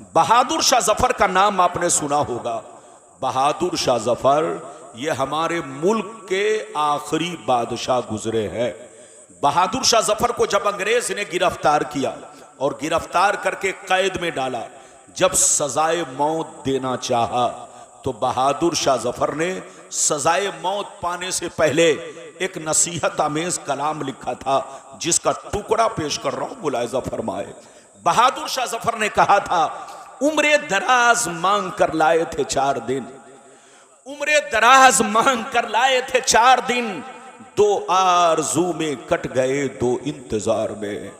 बहादुर शाह जफर का नाम आपने सुना होगा। बहादुर शाह जफर ये हमारे मुल्क के आखिरी बादशाह गुजरे हैं। बहादुर शाह जफर को जब अंग्रेज ने गिरफ्तार किया और गिरफ्तार करके कैद में डाला, जब सजाए मौत देना चाहा तो बहादुर शाह जफर ने सजाए मौत पाने से पहले एक नसीहत आमेज कलाम लिखा था, जिसका टुकड़ा पेश कर रहा हूं, मुलाहिजा फरमाए। बहादुर शाह जफर ने कहा था, उम्रे दराज मांग कर लाए थे 4 दिन, उम्रे दराज मांग कर लाए थे 4 दिन, 2 आरज़ू में कट गए 2 इंतजार में,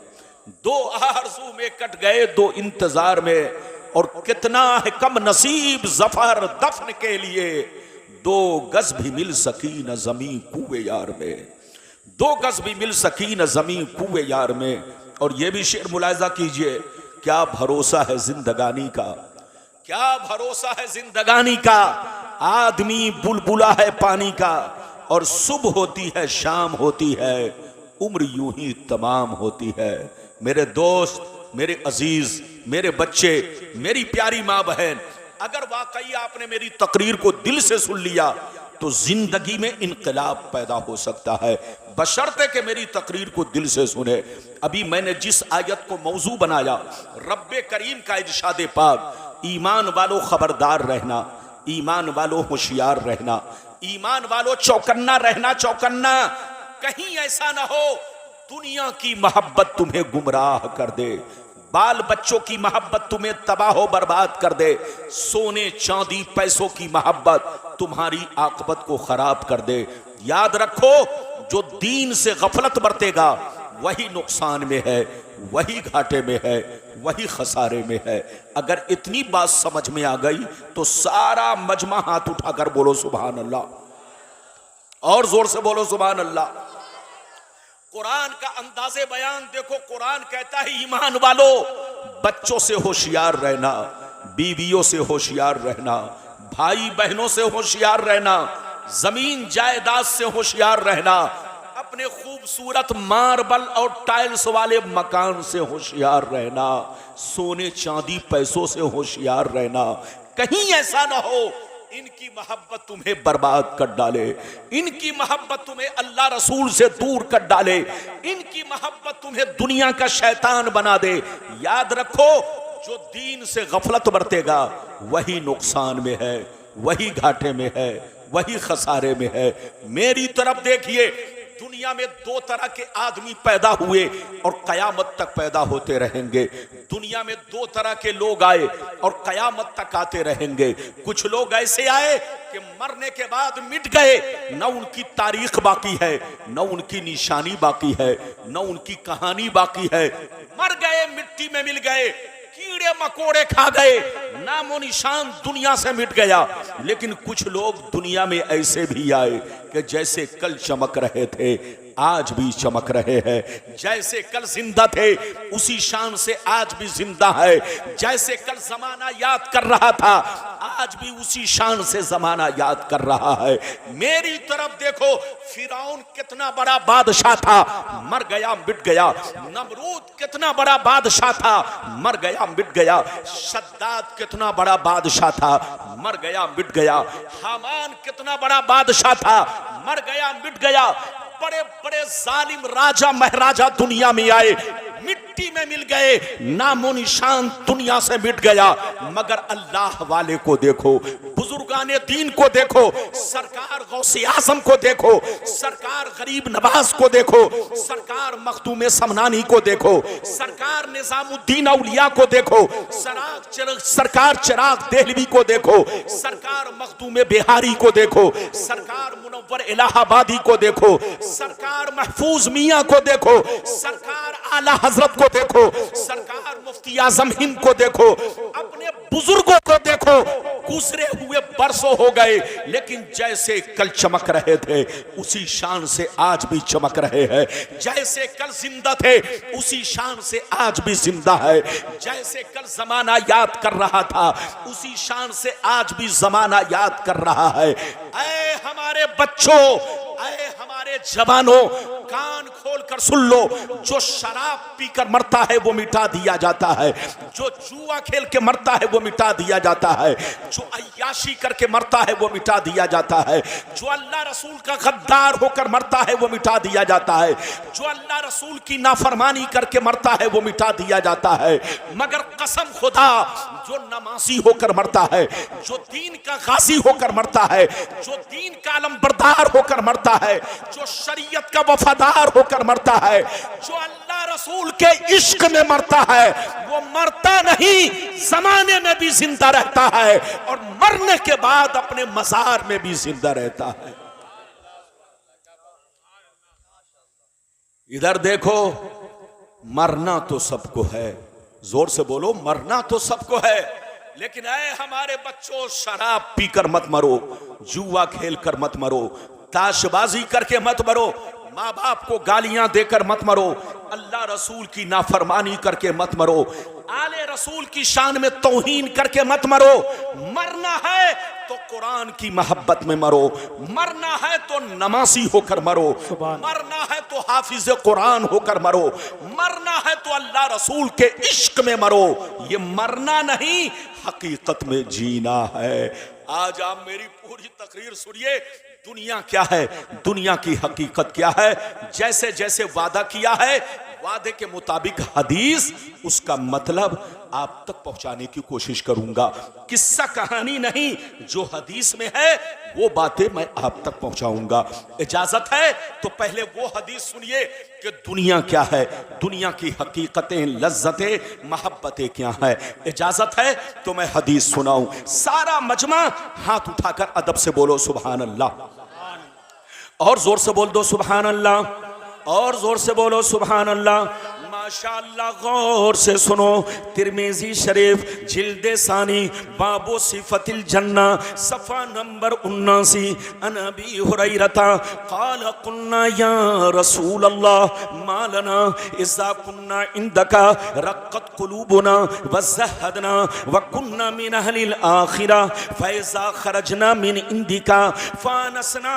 2 आरज़ू में कट गए 2 इंतजार में। और कितना है कम नसीब जफर दफन के लिए, 2 गज भी मिल सकी न जमी कुए यार में, 2 गज भी मिल सकी न जमी कुए यार में। और ये भी शेर मुलाहिजा कीजिए, क्या भरोसा है जिंदगानी का, क्या भरोसा है जिंदगानी का, आदमी बुलबुला है पानी का, और सुबह होती है शाम होती है, उम्र यूं ही तमाम होती है। मेरे दोस्त, मेरे अजीज, मेरे बच्चे, मेरी प्यारी माँ बहन, अगर वाकई आपने मेरी तकरीर को दिल से सुन लिया तो जिंदगी में इनकलाब पैदा हो सकता है, बशर्ते कि मेरी तकरीर को दिल से सुने। अभी मैंने जिस आयत को मौजू बनाया, रब्बे करीम का इरशाद पाक, ईमान वालों खबरदार रहना, ईमान वालों होशियार रहना, ईमान वालों चौकन्ना रहना, चौकन्ना। कहीं ऐसा ना हो दुनिया की मोहब्बत तुम्हें गुमराह कर दे, बाल बच्चों की मोहब्बत तुम्हें तबाह बर्बाद कर दे, सोने चांदी पैसों की मोहब्बत तुम्हारी आकबत को खराब कर दे। याद रखो, जो दीन से गफलत बरतेगा वही नुकसान में है, वही घाटे में है, वही खसारे में है। अगर इतनी बात समझ में आ गई तो सारा मजमा हाथ उठाकर बोलो सुभान अल्लाह, और जोर से बोलो सुभान अल्लाह। कुरान का अंदाज़े बयान देखो, कुरान कहता है ईमान वालों बच्चों से होशियार रहना, बीवियों से होशियार रहना, भाई बहनों से होशियार रहना, जमीन जायदाद से होशियार रहना, अपने खूबसूरत मार्बल और टाइल्स वाले मकान से होशियार रहना, सोने चांदी पैसों से होशियार रहना। कहीं ऐसा ना हो इनकी मोहब्बत तुम्हें बर्बाद कर डाले, इनकी मोहब्बत तुम्हें अल्लाह रसूल से दूर कर डाले, इनकी मोहब्बत तुम्हें दुनिया का शैतान बना दे। याद रखो, जो दीन से गफलत बरतेगा वही नुकसान में है, वही घाटे में है, वही खसारे में है। मेरी तरफ देखिए, दुनिया में 2 तरह के आदमी पैदा हुए और कयामत तक पैदा होते रहेंगे। दुनिया में 2 तरह के लोग आए और कयामत तक आते रहेंगे। कुछ लोग ऐसे आए कि मरने के बाद मिट गए, न उनकी तारीख बाकी है, न उनकी निशानी बाकी है, न उनकी कहानी बाकी है। मर गए, मिट्टी में मिल गए, कीड़े मकोड़े खा गए, नामो निशान दुनिया से मिट गया। लेकिन कुछ लोग दुनिया में ऐसे भी आए कि जैसे कल चमक रहे थे आज भी चमक रहे हैं, जैसे कल जिंदा थे उसी शान से आज भी जिंदा है, जैसे कल जमाना याद कर रहा था आज भी उसी शान से जमाना याद कर रहा है। मेरी तरफ देखो, फिरौन कितना बड़ा बादशाह था, मर गया मिट गया। नमरूद कितना बड़ा बादशाह था, मर गया मिट गया। शद्दाद कितना बड़ा बादशाह था, मर गया मिट गया। हामान कितना बड़ा बादशाह था, मर गया मिट गया। बड़े बड़े जालिम राजा महाराजा दुनिया में आए, मिट्टी में मिल गए, नामो निशान दुनिया से मिट गया। मगर अल्लाह वाले को देखो, बुजुर्गाने दीन को देखो, सरकार गौसे आजम को देखो, सरकार गरीब नवाज को देखो, सरकार मखदूम समनानी को देखो, सरकार निजामुद्दीन औलिया को देखो, सरकार चिराग देहलवी को देखो, सरकार मखदूम बिहारी को देखो, सरकार मुनव्वर इलाहाबादी को देखो, सरकार महफूज मियां को देखो, सरकार आला हजरत को देखो, सरकार मुफ्ती आजम हिंद को देखो, अपने बुजुर्गों को देखो। गुजरे हुए बरसों हो गए, लेकिन जैसे कल चमक रहे थे उसी शान से आज भी चमक रहे हैं। जैसे कल जिंदा थे उसी शान से आज भी जिंदा है। जैसे कल जमाना याद कर रहा था उसी शान से आज भी जमाना याद कर रहा है। ऐ हमारे बच्चों, ऐ हमारे जवानों, कान खोल कर सुन लो, जो शराब पीकर मरता है वो मिटा दिया जाता है, जो जुआ खेल के मरता है वो मिटा दिया जाता है, जो अय्याशी करके मरता है वो मिटा दिया जाता है, जो अल्लाह रसूल का गद्दार होकर मरता है वो मिटा दिया जाता है, जो अल्लाह रसूल की नाफरमानी करके मरता है वो मिटा दिया जाता है। मगर कसम खुदा, जो नमाजी होकर मरता है, जो दीन का गाजी होकर मरता है, जो दीन का अलमबरदार होकर मरता है, जो शरीयत का वफादार होकर मरता है, जो अल्लाह रसूल के इश्क में मरता है, वो मरता नहीं, जमाने में भी जिंदा रहता है और मरने के बाद अपने मज़ार में भी जिंदा रहता है। इधर देखो, मरना तो सबको है, जोर से बोलो, मरना तो सबको है, लेकिन ऐ हमारे बच्चों, शराब पीकर मत मरो, जुआ खेल कर मत मरो, ताशबाजी करके मत मरो, माँ बाप को गालियां देकर मत मरो, अल्लाह रसूल की नाफरमानी करके मत मरो, आले रसूल की शान में तौहीन करके मत मरो। मरना है तो कुरान की मोहब्बत में मरो, मरना है तो नमाजी होकर मरो, मरना है तो हाफिज कुरान होकर मरो, मरना है तो अल्लाह रसूल के इश्क में मरो। ये मरना नहीं, हकीकत में जीना है। आज आप मेरी पूरी तकरीर सुनिए, दुनिया क्या है, दुनिया की हकीकत क्या है। जैसे जैसे वादा किया है, वादे के मुताबिक हदीस, उसका मतलब आप तक पहुंचाने की कोशिश करूंगा। किस्सा कहानी नहीं, जो हदीस में है वो बातें मैं आप तक पहुंचाऊंगा। इजाजत है तो पहले वो हदीस सुनिए कि दुनिया क्या है, दुनिया की हकीकतें, लज्जतें, मोहब्बतें क्या है। इजाजत है तो मैं हदीस सुनाऊं। सारा मजमा हाथ उठाकर अदब से बोलो सुभान अल्लाह, और जोर से बोल दो सुभान अल्लाह, और जोर से बोलो सुभान अल्लाह। माशाअल्लाह, गौर से सुनो, तिरमिज़ी शरीफ जिल्दे सानी बाबो सिफतिल जन्ना सफ़ा नंबर 79, अन अबी हुरैरता क़ाल क़ुलना या रसूल अल्लाह मा लना इज़ा कुन्ना इंदका रक़्क़त क़ुलूबुना व ज़हदना व कुन्ना मिन अहलिल आखिरा फ़इज़ा ख़रजना मिन इंदिका फ़ानसना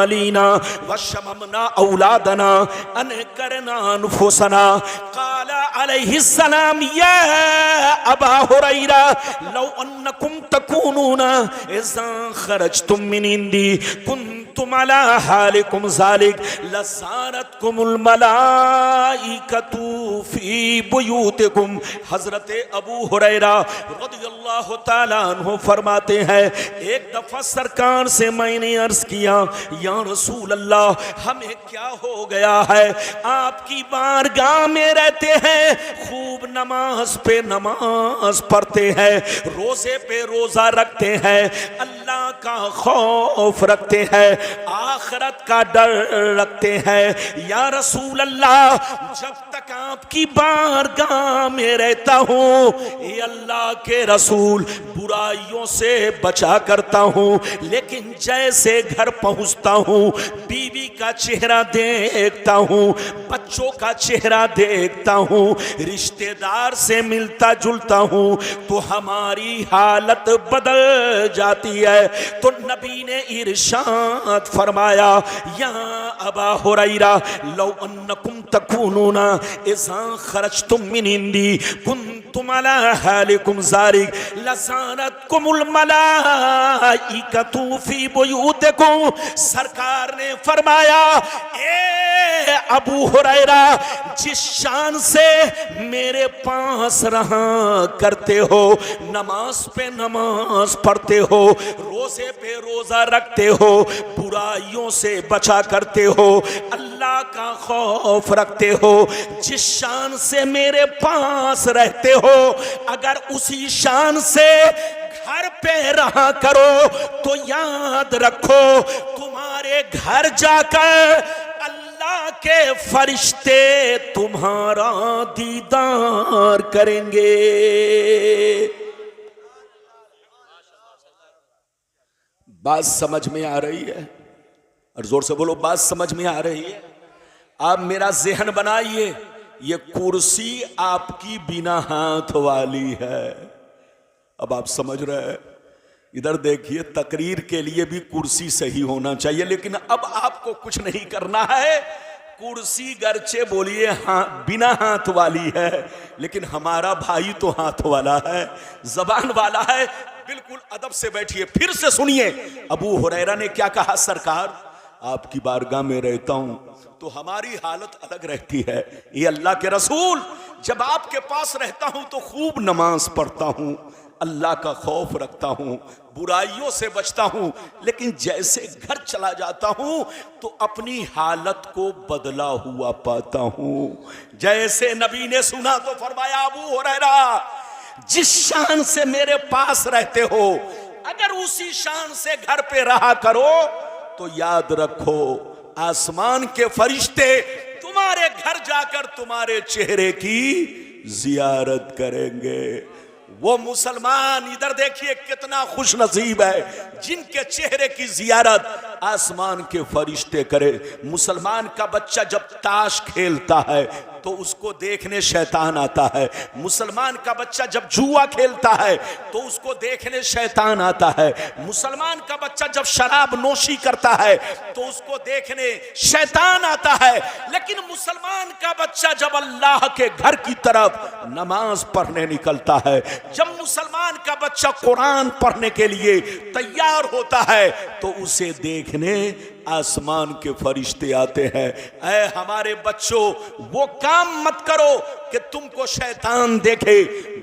अलीना व शममना औलादना अन करना अनुफुसना। क़ाला अलैहिस्सलाम या अबा हुरैरा लौ अन्नकुम तकूनूना इज़ा ख़रजतुम मिन इंदी कुन्तुम अला हालिकुम ज़ालिक लज़ारतकुमुल मलाइकतु फ़ी बुयूतिकुम। हज़रत अबू हुरैरा रज़ियल्लाहु ताला अन्हु फरमाते हैं, एक दफ़ा सरकार से मैंने अर्ज़ किया, या रसूल अल्लाह, हमें क्या हो गया है, आपकी बारगाह में रहते हैं, खूब नमाज पे नमाज पढ़ते हैं, रोजे पे रोजा रखते हैं, अल्लाह का खौफ रखते हैं, आखिरत का डर रखते हैं। या रसूल अल्लाह, जब तक आपकी बारगाह में रहता हूँ, ये अल्लाह के रसूल, बुराइयों से बचा करता हूँ, लेकिन जैसे घर पहुँचता हूँ, बीवी का चेहरा देखता हूँ, बच्चों का चेहरा देखता हूँ, रिश्तेदार से मिलता जुलता हूँ, तो हमारी हालत बदल जाती है। तो नबी ने इरशाद फरमाया, या अबा हुरैरा लौ अन्नकुम तकूनूना इज़ा खरजतुम मिन इंदी कुन्तुम अला हालिकुम ज़ालिक लज़ारतकुमुल मलाइकतु फ़ी बुयूतिकुम। सरकार ने फरमाया, ए अबू हुरैरा, जिस शान से मेरे पास रहा करते हो, नमाज पे नमाज पढ़ते हो, रोजे पे रोजा रखते हो, बुराइयों से बचा करते हो, अल्लाह का खौफ रखते हो, जिस शान से मेरे पास रहते हो, अगर उसी शान से घर पे रहा करो तो याद रखो, तुम्हारे घर जाकर अल्लाह के फरिश्ते तुम्हारा दीदार करेंगे। बात समझ में आ रही है? और जोर से बोलो, बात समझ में आ रही है? आप मेरा ज़हन बनाइए, ये कुर्सी आपकी बिना हाथ वाली है। अब आप समझ रहे हैं? इधर देखिए, तकरीर के लिए भी कुर्सी सही होना चाहिए, लेकिन अब आपको कुछ नहीं करना है, कुर्सी गर्चे बोलिए हाँ बिना हाथ वाली है, लेकिन हमारा भाई तो हाथ वाला है, जबान वाला है। बिल्कुल अदब से बैठिए, फिर से सुनिए अबू हुरैरा ने क्या कहा। सरकार आपकी बारगाह में रहता हूं तो हमारी हालत अलग रहती है। ये अल्लाह के रसूल, जब आपके पास रहता हूं तो खूब नमाज पढ़ता हूं, अल्लाह का खौफ रखता हूं, बुराइयों से बचता हूं, लेकिन जैसे घर चला जाता हूं तो अपनी हालत को बदला हुआ पाता हूं। जैसे नबी ने सुना तो फरमाया अबू हुरैरा जिस शान से मेरे पास रहते हो अगर उसी शान से घर पे रहा करो तो याद रखो आसमान के फरिश्ते तुम्हारे घर जाकर तुम्हारे चेहरे की जियारत करेंगे। वो मुसलमान इधर देखिए कितना खुश नसीब है जिनके चेहरे की जियारत आसमान के फरिश्ते करे। मुसलमान का बच्चा जब ताश खेलता है तो उसको देखने शैतान आता है। मुसलमान का बच्चा जब जुआ खेलता है तो उसको देखने शैतान आता है। मुसलमान का बच्चा जब शराब नोशी करता है तो उसको देखने शैतान आता है। लेकिन मुसलमान का बच्चा जब अल्लाह के घर की तरफ नमाज पढ़ने निकलता है, जब मुसलमान का बच्चा कुरान पढ़ने के लिए तैयार होता है तो उसे देखने आसमान के फरिश्ते आते हैं। ऐ हमारे बच्चों, वो काम मत करो कि तुमको शैतान देखे,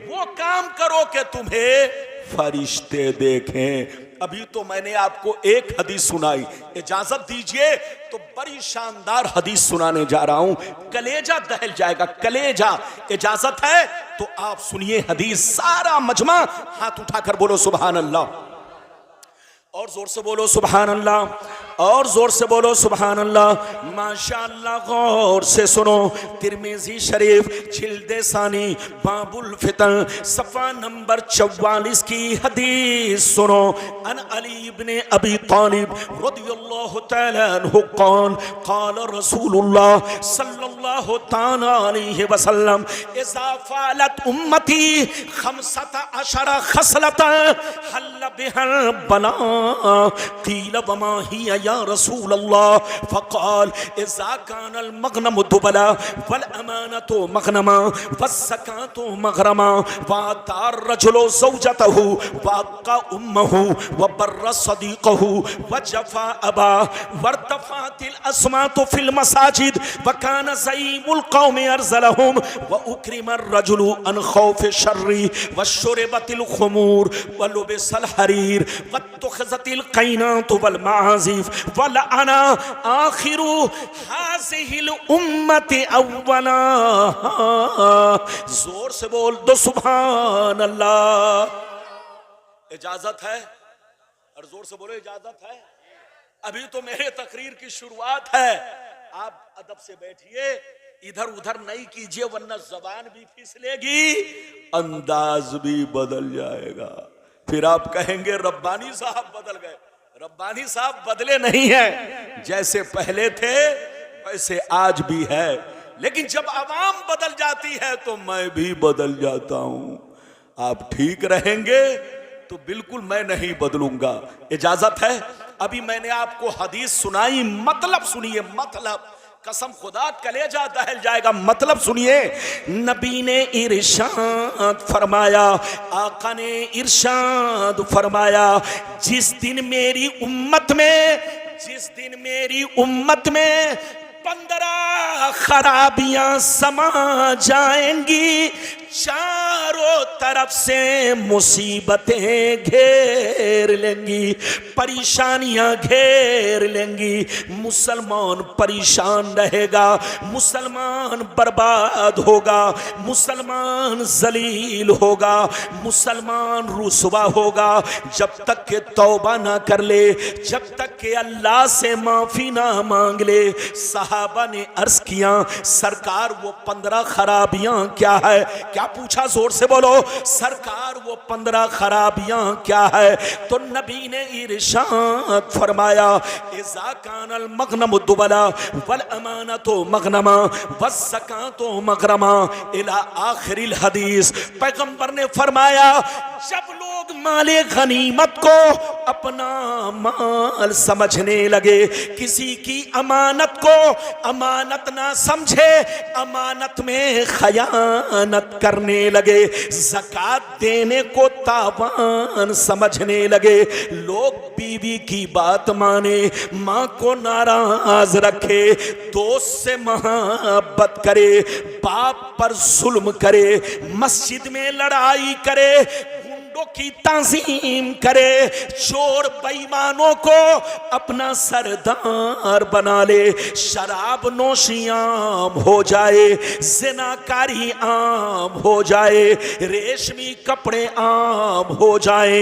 वो काम करो कि तुम्हें फरिश्ते देखें। अभी तो मैंने आपको एक हदीस सुनाई, इजाजत दीजिए तो बड़ी शानदार हदीस सुनाने जा रहा हूं, कलेजा दहल जाएगा, कलेजा। इजाजत है तो आप सुनिए हदीस, सारा मजमा हाथ उठाकर बोलो सुभान अल्लाह, और जोर से बोलो सुभान अल्लाह, और जोर से बोलो सुभान अल्लाह। माशाअल्लाह, गौर से सुनो। तिरमिजी शरीफ जिल्दे सानी बाबुल फितन सफ़ा नंबर 44 की हदीस सुनो। अन अली इब्ने अबी तालिब रदियल्लाहु तआला अन्हु क़ाल क़ाल रसूलुल्लाह सल्लल्लाहु तआला अलैहि वसल्लम इज़ा फ़अलत उम्मती 15 खसलतन हल्ल बिहल बला क़ील वमा हिया या रसूल अल्लाह फ़क़ाल इज़ा कानल मग़नमु दुबला वल अमानतु मग़नमा वस्सकातु मग़रमा वअतार रजुलु ज़ौजतहु वअक़ा उम्महु वबर्र सदीक़हु वजफ़ा अबा वर्तफ़अतिल अस्मातु फ़िल मसाजिद वकान ज़ईमुल क़ौमि अरज़लहुम वउक्रिमर रजुलु अन ख़ौफ़ि शर्रि वशुरिबतिल ख़ुमूर वलुबिसल हरीर वत्तुख़िज़तिल क़ैनातु वल मआज़िफ़ वलअना आखिरु हाज़िहिल उम्मति अव्वला। जोर से बोल दो सुभान अल्लाह। इजाजत है, और जोर से बोलो इजाजत है। अभी तो मेरे तकरीर की शुरुआत है, आप अदब से बैठिए, इधर उधर नहीं कीजिए वरना जबान भी फिसलेगी, अंदाज भी बदल जाएगा। फिर आप कहेंगे रब्बानी साहब बदल गए। रब्बानी साहब बदले नहीं है, जैसे पहले थे वैसे आज भी है, लेकिन जब आवाम बदल जाती है तो मैं भी बदल जाता हूं। आप ठीक रहेंगे तो बिल्कुल मैं नहीं बदलूंगा। इजाजत है। अभी मैंने आपको हदीस सुनाई, मतलब सुनिए, मतलब कसम खुदा कलेजा दहल जाएगा। मतलब सुनिए, नबी ने इरशाद फरमाया, आका ने इरशाद फरमाया, जिस दिन मेरी उम्मत में 15 खराबियां समा जाएंगी, चारों तरफ से मुसीबतें घेर लेंगी, परेशानियां घेर लेंगी, मुसलमान परेशान रहेगा, मुसलमान बर्बाद होगा, मुसलमान जलील होगा, मुसलमान रुसवा होगा। जब तक के तौबा ना कर ले, जब तक के अल्लाह से माफी ना मांग ले। सहाबा ने अर्ज किया, सरकार वो 15 खराबियां क्या है? क्या पूछा? जोर से बोलो, सरकार वो 15 खराबियां क्या है? तो नबी ने इरशाद फरमाया, इज़ा कानल मग़नमु दुबला वल अमानतु मग़नमा वस्सकातु मग़रमा इला आखिरिल हदीस। पैगंबर ने फरमाया, जब लोग माले गनीमत को अपना माल समझने लगे, किसी की अमानत को अमानत ना समझे, अमानत में खयानत करने लगे, ज़कात देने को तावान समझने लगे, लोग बीवी की बात माने, माँ को नाराज रखे, दोस्त से मोहब्बत करे, बाप पर जुल्म करे, मस्जिद में लड़ाई करे, गुंडों की ताज़ीम करे, चोर बेईमानों को अपना सरदार बना ले, शराब नोशी आम हो जाए, ज़िनाकारी आम हो जाए, रेशमी कपड़े आम हो जाए,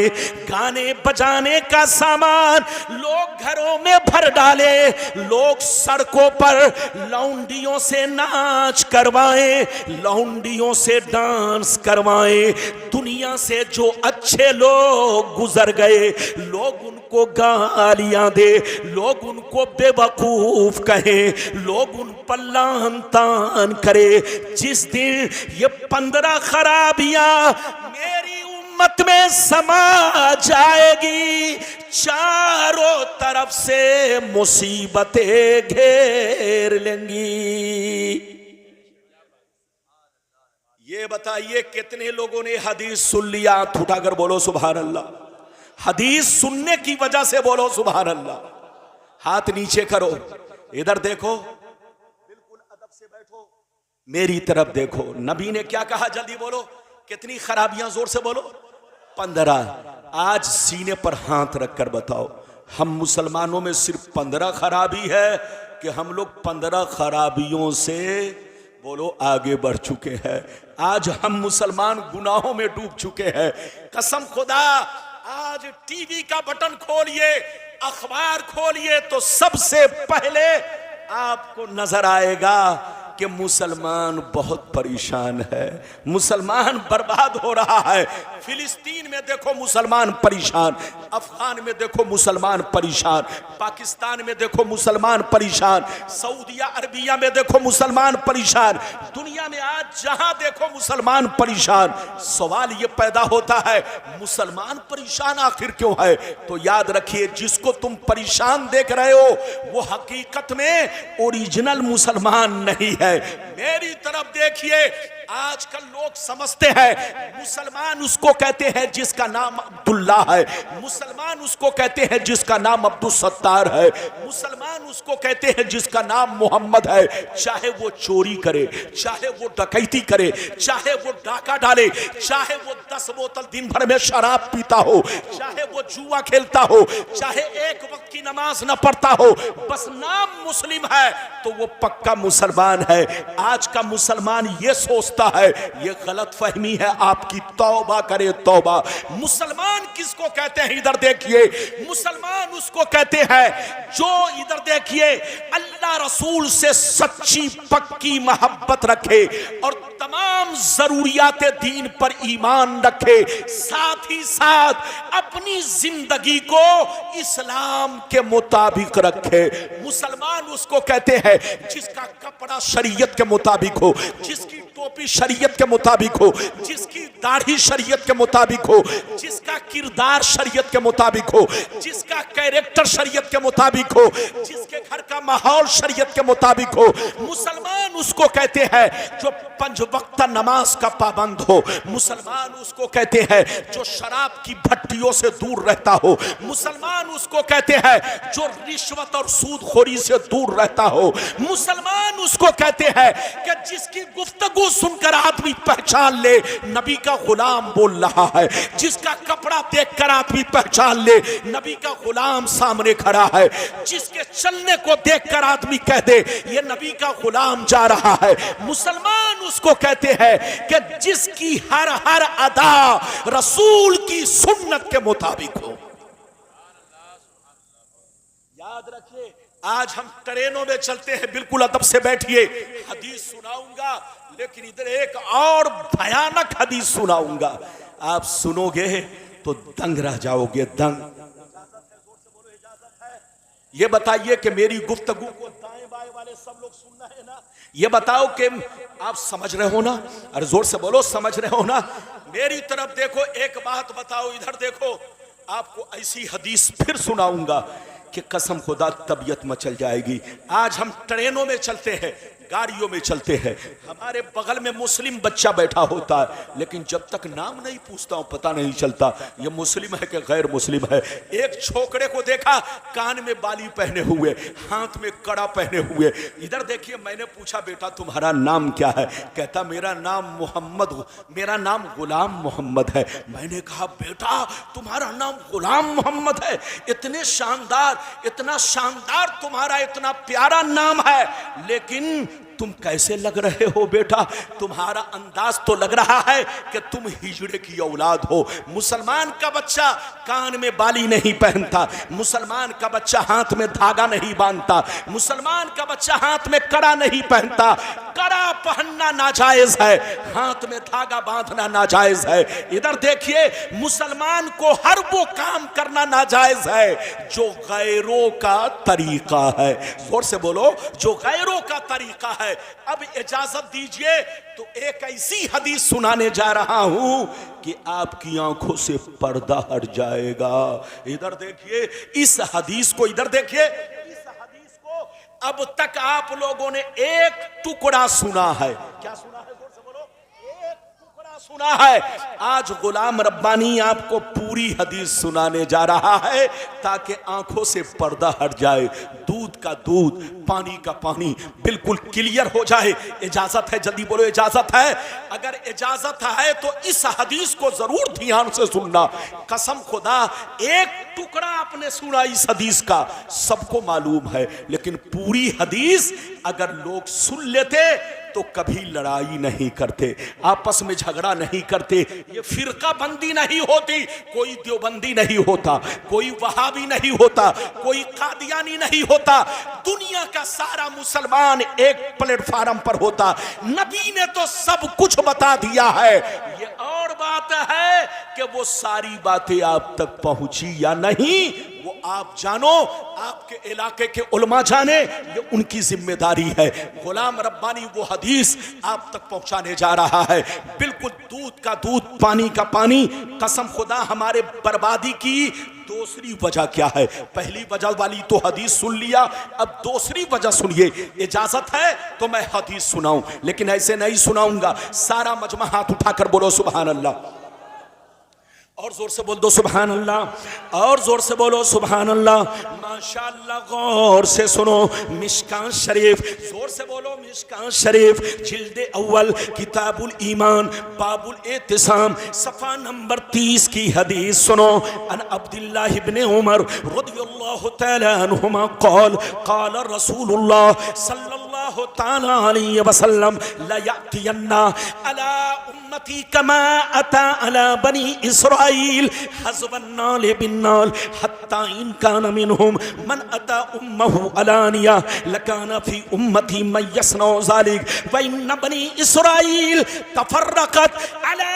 गाने बजाने का सामान लोग घरों में भर डाले, लोग सड़कों पर लौंडियों से नाच करवाएं, लौंडियों से डांस करवाएं, दुनिया से जो अच्छे लोग गुजर गए लोग उनको गालियां दे, लोग उनको बेवकूफ कहें, लोग उन पर लान तान करे। जिस दिन ये 15 खराबियां मेरी उम्मत में समा जाएगी, चारों तरफ से मुसीबतें घेर लेंगी। ये बताइए कितने लोगों ने हदीस सुन लिया? हाथ उठाकर बोलो सुभान अल्लाह। हदीस सुनने की वजह से बोलो सुभान अल्लाह। हाथ नीचे करो, इधर देखो, बिल्कुल अदब से बैठो, मेरी तरफ देखो। नबी ने क्या कहा? जल्दी बोलो, कितनी खराबियां? जोर से बोलो। 15। आज सीने पर हाथ रखकर बताओ, हम मुसलमानों में सिर्फ 15 खराबी है कि हम लोग 15 खराबियों से बोलो आगे बढ़ चुके हैं? आज हम मुसलमान गुनाहों में डूब चुके हैं। कसम खुदा, आज टीवी का बटन खोलिए, अखबार खोलिए तो सबसे पहले आपको नजर आएगा कि मुसलमान बहुत परेशान है, मुसलमान बर्बाद हो रहा है। फिलिस्तीन में देखो मुसलमान परेशान, अफगान में देखो मुसलमान परेशान, पाकिस्तान में देखो मुसलमान परेशान, सऊदी अरबिया में देखो मुसलमान परेशान, दुनिया में आज जहां देखो मुसलमान परेशान। सवाल ये पैदा होता है, मुसलमान परेशान आखिर क्यों है? तो याद रखिए, जिसको तुम परेशान देख रहे हो वो हकीकत में ओरिजिनल मुसलमान नहीं है। मेरी तरफ देखिए, आजकल लोग समझते हैं मुसलमान उसको कहते हैं जिसका नाम अब्दुल्ला है, मुसलमान उसको कहते हैं जिसका नाम अब्दुल सत्तार है, मुसलमान उसको कहते हैं जिसका नाम मोहम्मद है। चाहे वो चोरी करे, चाहे वो डकैती करे, चाहे वो डाका डाले, चाहे वो 10 बोतल दिन भर में शराब पीता हो, चाहे वो जुआ खेलता हो, चाहे एक वक्त की नमाज न पढ़ता हो, बस नाम मुस्लिम है तो वो पक्का मुसलमान है। आज का मुसलमान ये सोचता है, ये गलत फहमी है आपकी, तौबा करे तौबा। मुसलमान किसको कहते हैं? इधर देखिए, मुसलमान उसको कहते हैं जो, इधर देखिए, अल्लाह रसूल से सच्ची पक्की मोहब्बत रखे और तमाम जरूरियात दीन पर ईमान रखे, साथ ही साथ अपनी जिंदगी को इस्लाम के मुताबिक रखे। मुसलमान उसको कहते हैं जिसका कपड़ा शरीयत के मुताबिक हो, जिसकी टोपी शरीयत के मुताबिक हो, जिसकी दाढ़ी शरीयत के मुताबिक हो, जिसका किरदार शरीयत के मुताबिक हो, जिसका कैरेक्टर शरीयत के मुताबिक हो, जिसके घर का माहौल शरीयत के मुताबिक हो। मुसलमान उसको कहते हैं जो 5 वक्त नमाज का पाबंद हो। मुसलमान उसको कहते हैं जो शराब की भट्टियों से दूर रहता हो। मुसलमान उसको कहते हैं जो रिश्वत और सूदखोरी से दूर रहता हो। मुसलमान उसको कहते हैं कि जिसकी गुफ्तगू सुनकर आदमी पहचान ले नबी का गुलाम बोल रहा है, जिसका कपड़ा देखकर आदमी पहचान ले नबी का गुलाम सामने खड़ा है, जिसके चलने को देखकर आदमी कह दे ये नबी का गुलाम जा रहा है। मुसलमान उसको कहते हैं कि जिसकी हर हर अदा रसूल की सुन्नत के मुताबिक हो। याद रखिए, आज हम ट्रेनों में चलते हैं, बिल्कुल अदब से बैठिए, हदीस सुनाऊंगा, लेकिन इधर एक और भयानक हदीस सुनाऊंगा, आप सुनोगे तो दंग रह जाओगे, दंग। ये बताइए कि मेरी गुफ्तगू को दाएं बाएं वाले सब लोग सुनना है ना? ये बताओ कि आप समझ रहे हो ना? अरे जोर से बोलो, समझ रहे हो ना? मेरी तरफ देखो, एक बात बताओ, इधर देखो, आपको ऐसी हदीस फिर सुनाऊंगा कि कसम खुदा तबीयत मचल जाएगी। आज हम ट्रेनों में चलते हैं, गाड़ियों में चलते हैं, हमारे बगल में मुस्लिम बच्चा बैठा होता है, लेकिन जब तक नाम नहीं पूछता हूं पता नहीं चलता ये मुस्लिम है कि गैर मुस्लिम है। एक छोकरे को देखा, कान में बाली पहने हुए, हाथ में कड़ा पहने हुए। इधर देखिए, मैंने पूछा बेटा तुम्हारा नाम क्या है? कहता मेरा नाम गुलाम मोहम्मद है। मैंने कहा बेटा तुम्हारा नाम गुलाम मोहम्मद है? इतना शानदार तुम्हारा इतना प्यारा नाम है, लेकिन तुम कैसे लग रहे हो बेटा? तुम्हारा अंदाज तो लग रहा है कि तुम हिजड़े की औलाद हो। मुसलमान का बच्चा कान में बाली नहीं पहनता, मुसलमान का बच्चा हाथ में धागा नहीं बांधता, मुसलमान का बच्चा हाथ में कड़ा नहीं पहनता। कड़ा पहनना नाजायज है, हाथ में धागा बांधना नाजायज है। इधर देखिए, मुसलमान को हर वो काम करना नाजायज है जो गैरों का तरीका है। जोर से बोलो, जो गैरों का तरीका है। अब इजाजत दीजिए तो एक ऐसी हदीस सुनाने जा रहा हूं कि आपकी आंखों से पर्दा हट जाएगा। इधर देखिए इस हदीस को, इधर देखिए इस हदीस को अब तक आप लोगों ने एक टुकड़ा सुना है। क्या सुना है? जोर से बोलो, एक टुकड़ा सुना है। आज गुलाम रब्बानी आपको पूरी हदीस सुनाने जा रहा है ताकि आंखों से पर्दा हट जाए, दूध का दूध, पानी का पानी बिल्कुल क्लियर हो जाए। इजाजत है? जल्दी बोलो, इजाजत है? अगर इजाजत है तो इस हदीस को जरूर ध्यान से सुनना। कसम खुदा, एक टुकड़ा आपने सुना इस हदीस का, सबको मालूम है, लेकिन पूरी हदीस अगर लोग सुन लेते तो कभी लड़ाई नहीं करते, आपस में झगड़ा नहीं करते, ये फिरका बंदी नहीं होती, कोई देवबंदी नहीं होता, कोई वहाबी नहीं होता, कोई कादियानी नहीं होता। दुनिया का सारा मुसलमान एक प्लेटफार्म पर होता। नबी ने तो सब कुछ बता दिया है। ये और बात है कि वो सारी बातें आप तक पहुंची या नहीं, वो आप जानो, आपके इलाके के उलमा जाने, ये उनकी जिम्मेदारी है। गुलाम रब्बानी वो हदीस आप तक पहुंचाने जा रहा है, बिल्कुल दूध का दूध, पानी का पानी। कसम खुदा, हमारे बर्बादी की दूसरी वजह क्या है? पहली वजह वाली तो हदीस सुन लिया, अब दूसरी वजह सुनिए। इजाजत है तो मैं हदीस सुनाऊं, लेकिन ऐसे नहीं सुनाऊंगा। सारा मजमा हाथ उठाकर बोलो सुभान अल्लाह, और जोर से बोल दो सुभान अल्लाह, और जोर से बोलो सुभान अल्लाह। माशाअल्लाह, गौर से सुनो, मिशकात शरीफ, जोर से बोलो मिशकात शरीफ, जिल्द अव्वल, किताबुल ईमान, बाबुल एतिसाम, सफा नंबर 30 की हदीस सुनो। अन अब्दुल्लाह इब्न उमर रदियल्लाहु तआला अन्हुमा क़ाल क़ाल रसूलुल्लाह सल्लल्लाहु तआला अलैहि वसल्लम ला यातियन्ना अला उम्मती कमा अता अला बनी इसराइल हज़बन्नाल बिन्नाल हत्ता इन कान मिनहुम मन अता उम्महु अलानिया लकाना फी उम्मती मन यसनौ ज़ालिक व इन बनी इसराइल तफर्रक़त अला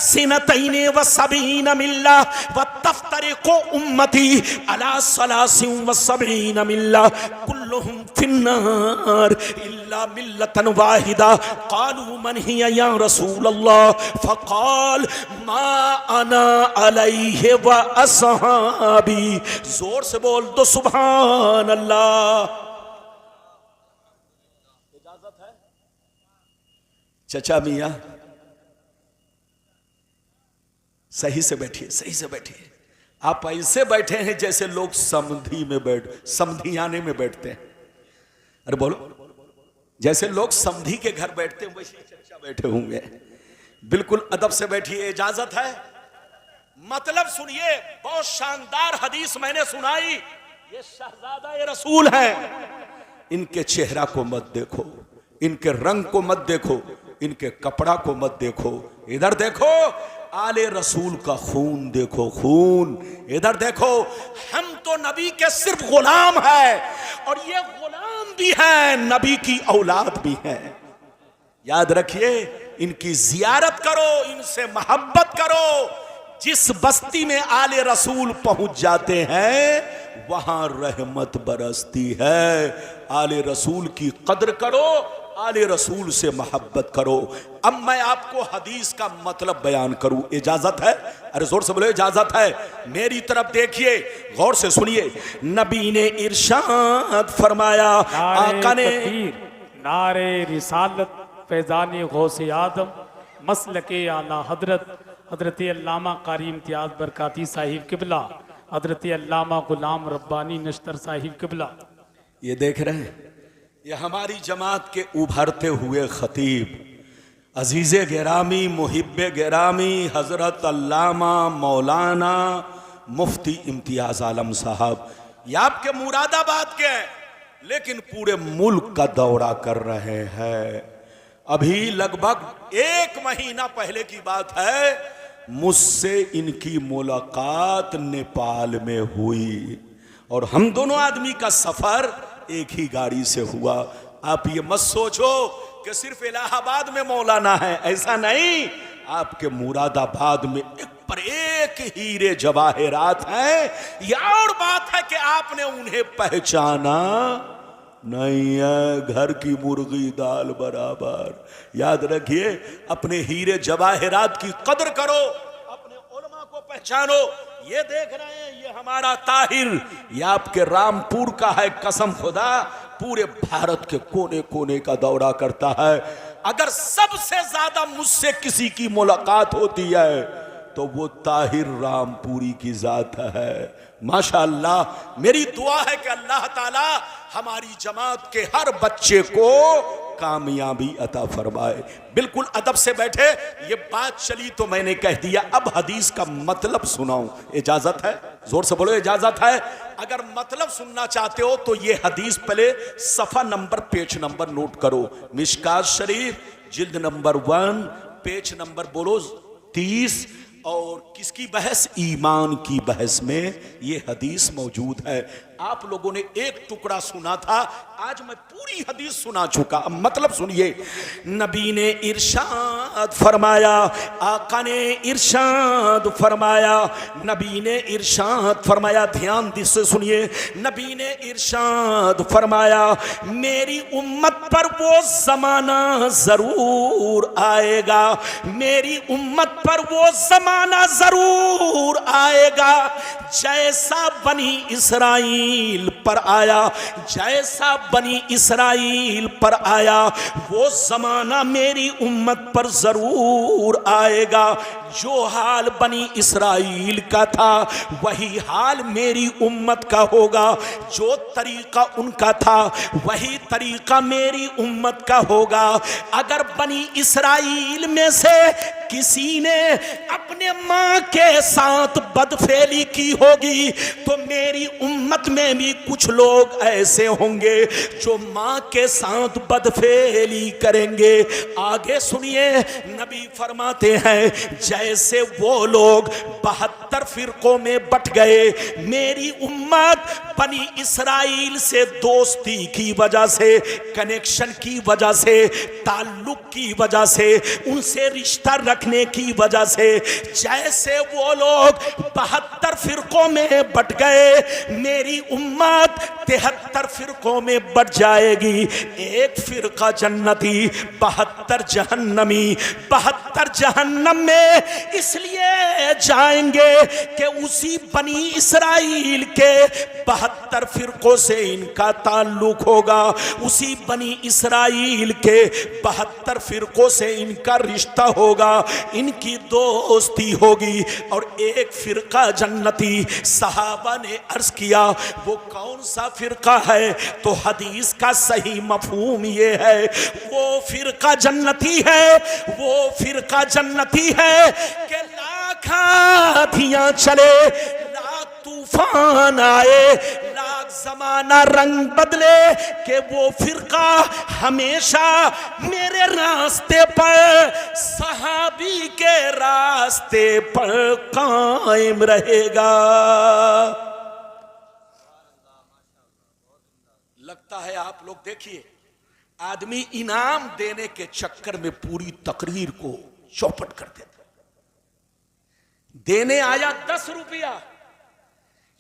सिनतैन व सबीन मिल्ला व तफ्तरिक़ु उम्मती अला सलासिन व सबीन मिल्ला कुल्लुहुम फिन्नार इल्ला मिल्लतन वाहिदा क़ालू मन हिया या रसूल अल्लाह फ़क़ाल मा अना अलैहि व अस्हाबी। जोर से बोल दो सुभान अल्लाह। इजाजत है? चचा मियां सही से बैठिए, सही से बैठिए। आप ऐसे बैठे हैं जैसे लोग समधियाने में बैठते हैं। अरे बोलो, जैसे लोग समधी के घर बैठते हैं वैसे चचा बैठे होंगे। बिल्कुल अदब से बैठिए। इजाजत है? मतलब सुनिए, बहुत शानदार हदीस मैंने सुनाई। ये शहजादा ये रसूल है, इनके चेहरा को मत देखो, इनके रंग को मत देखो, इनके कपड़ा को मत देखो। इधर देखो, आले रसूल का खून देखो, खून। इधर देखो, हम तो नबी के सिर्फ गुलाम है, और ये गुलाम भी है, नबी की औलाद भी है। याद रखिए, इनकी जियारत करो, इनसे मोहब्बत करो। जिस बस्ती में आले रसूल पहुंच जाते हैं वहां रहमत बरसती है। आले रसूल की कद्र करो, आले रसूल से मोहब्बत करो। अब मैं आपको हदीस का मतलब बयान करूं, इजाजत है? अरे जोर से बोलो, इजाजत है? मेरी तरफ देखिए, गौर से सुनिए। नबी ने इरशाद फरमाया, आका ने नारे रिसालत फैजानी गौसे आदम मसलके आला हजरत अल्लामा कारी इम्तियाज बरकाती साहिब किबला, हजरत अल्लामा गुलाम रब्बानी नश्तर साहिब किबला। ये देख रहे हैं, ये हमारी जमात के उभरते हुए खतीब अजीज़े गिरामी मुहिब्बे गिरामी हजरत अल्लामा मौलाना मुफ्ती इम्तियाज आलम साहब। ये आपके मुरादाबाद के हैं, लेकिन पूरे मुल्क का दौरा कर रहे हैं। अभी लगभग 1 महीना पहले की बात है, मुझसे इनकी मुलाकात नेपाल में हुई और हम दोनों आदमी का सफर एक ही गाड़ी से हुआ। आप ये मत सोचो कि सिर्फ इलाहाबाद में मौलाना है, ऐसा नहीं। आपके मुरादाबाद में एक पर एक हीरे जवाहरात हैं। यह और बात है कि आपने उन्हें पहचाना नहीं है। घर की मुर्गी दाल बराबर। याद रखिए, अपने हीरे जवाहरात की कदर करो, अपने उलमा को पहचानो। ये देख रहे हैं, ये हमारा ताहिर, ये आपके रामपुर का है। कसम खुदा, पूरे भारत के कोने कोने का दौरा करता है। अगर सबसे ज्यादा मुझसे किसी की मुलाकात होती है तो वो ताहिर रामपुरी की जात है। माशाअल्लाह, मेरी दुआ है कि अल्लाह ताला हमारी जमात के हर बच्चे को कामयाबी अता फरमाए। बिल्कुल अदब से बैठे, ये बात चली तो मैंने कह दिया। अब हदीस का मतलब सुनाऊं, इजाजत है? जोर से बोलो, इजाजत है? अगर मतलब सुनना चाहते हो तो ये हदीस पहले सफा नंबर पेज नंबर नोट करो। मिशकात शरीफ जिल्द नंबर 1 पेज नंबर बोलो 30 और किसकी बहस? ईमान की बहस में ये हदीस मौजूद है। आप लोगों ने एक टुकड़ा सुना था, आज मैं पूरी हदीस सुना चुका। अब मतलब सुनिए। नबी ने इरशाद फरमाया, आका ने इरशाद फरमाया, नबी ने इरशाद फरमाया, ध्यान से सुनिए। नबी ने इरशाद फरमाया, मेरी उम्मत पर वो जमाना जरूर आएगा, मेरी उम्मत पर वो जमाना जरूर आएगा जैसा बनी इसराइल पर आया, जैसा बनी इसराइल पर आया। वो जमाना मेरी उम्मत पर जरूर आएगा। जो हाल बनी इसराइल का था वही हाल मेरी उम्मत का होगा। जो तरीका उनका था वही तरीका मेरी उम्मत का होगा। अगर बनी इसराइल में से किसी ने अपने मां के साथ बदफेली की होगी तो मेरी उम्मत में भी कुछ लोग ऐसे होंगे जो मां के साथ बदफेली करेंगे। आगे सुनिए, नबी फरमाते हैं, जैसे वो लोग 72 फिरकों में बट गए, मेरी उम्मत बनी इसराइल से दोस्ती की वजह से, कनेक्शन की वजह से, ताल्लुक की वजह से, उनसे रिश्ता रखने की वजह से, जैसे वो लोग 72 फिरकों में बट गए, मेरी उम्मत 73 फिरकों में बट जाएगी। एक फिरका जन्नती, 72 जहन्नमी। 72 जहन्नम में इसलिए जाएंगे कि उसी बनी इसराइल के 72 फिरकों से इनका ताल्लुक होगा, उसी बनी इसराइल के 72 फिरकों से इनका रिश्ता होगा, इनकी दोस्ती होगी। और एक फिरका जन्नती। सहाबा ने अर्ज किया, वो कौन सा फिरका है? तो हदीस का सही मफहूम ये है, वो फिरका जन्नती है, वो फिरका जन्नती है कि लाख आंधियां चले, लाख तूफान आए, लाख जमाना रंग बदले, कि वो फिरका हमेशा मेरे रास्ते पर, सहाबी के रास्ते पर कायम रहेगा। लगता है आप लोग देखिए, आदमी इनाम देने के चक्कर में पूरी तकरीर को चौपट कर देता। देने आया 10 रुपया,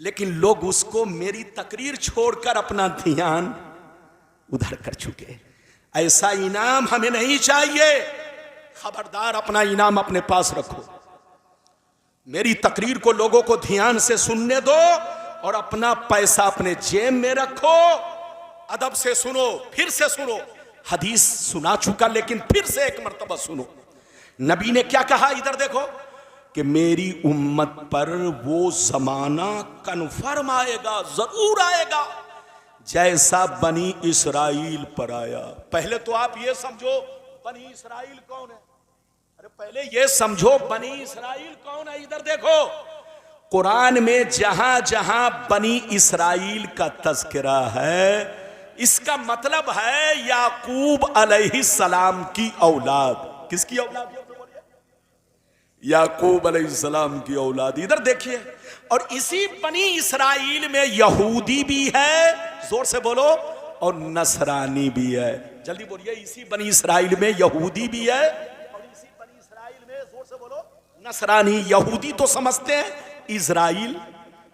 लेकिन लोग उसको मेरी तकरीर छोड़कर अपना ध्यान उधर कर चुके। ऐसा इनाम हमें नहीं चाहिए। खबरदार, अपना इनाम अपने पास रखो। मेरी तकरीर को लोगों को ध्यान से सुनने दो और अपना पैसा अपने जेब में रखो। अदब से सुनो, फिर से सुनो। हदीस सुना चुका, लेकिन फिर से एक मर्तबा सुनो। नबी ने क्या कहा, इधर देखो, कि मेरी उम्मत पर वो जमाना कन्फर्म आएगा, जरूर आएगा, जैसा बनी इसराइल पर आया। पहले तो आप ये समझो बनी इसराइल कौन है। अरे पहले ये समझो बनी इसराइल कौन है। इधर देखो, कुरान में जहां जहां बनी इसराइल का तज़किरा है, इसका मतलब है याकूब अलैहिस्सलाम की औलाद। किसकी औलाद? याकूब अलैहिस्सलाम की औलाद। इधर देखिए, और इसी बनी इसराइल में यहूदी भी है, जोर से बोलो, और नसरानी भी है। जल्दी बोलिए, इसी बनी इसराइल में यहूदी भी है और इसी बनी इसराइल में, जोर से बोलो, नसरानी। यहूदी तो समझते हैं इजराइल,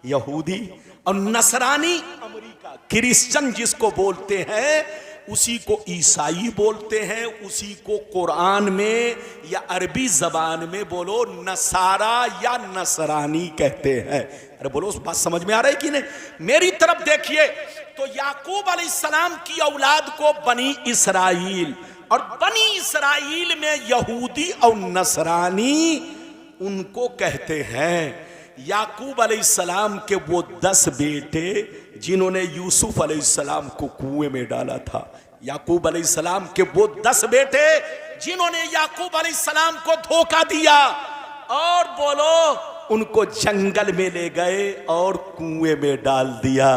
यहूदी, और नसरानी अमेरिका, क्रिश्चियन जिसको बोलते हैं, उसी को ईसाई बोलते हैं, उसी को कुरान में या अरबी जबान में बोलो नसारा या नसरानी कहते हैं। अरे बोलो, उस बात समझ में आ रही है कि नहीं? मेरी तरफ देखिए, तो याकूब अलैहिस्सलाम की औलाद को बनी इसराइल, और बनी इसराइल में यहूदी और नसरानी उनको कहते हैं। याकूब अलैहिस्सलाम के वो 10 बेटे जिन्होंने यूसुफ अलैहिस्सलाम को कुएं में डाला था। याकूब अलैहिस्सलाम के वो 10 बेटे जिन्होंने याकूब अलैहिस्सलाम को धोखा दिया, और बोलो उनको जंगल में ले गए और कुएं में डाल दिया।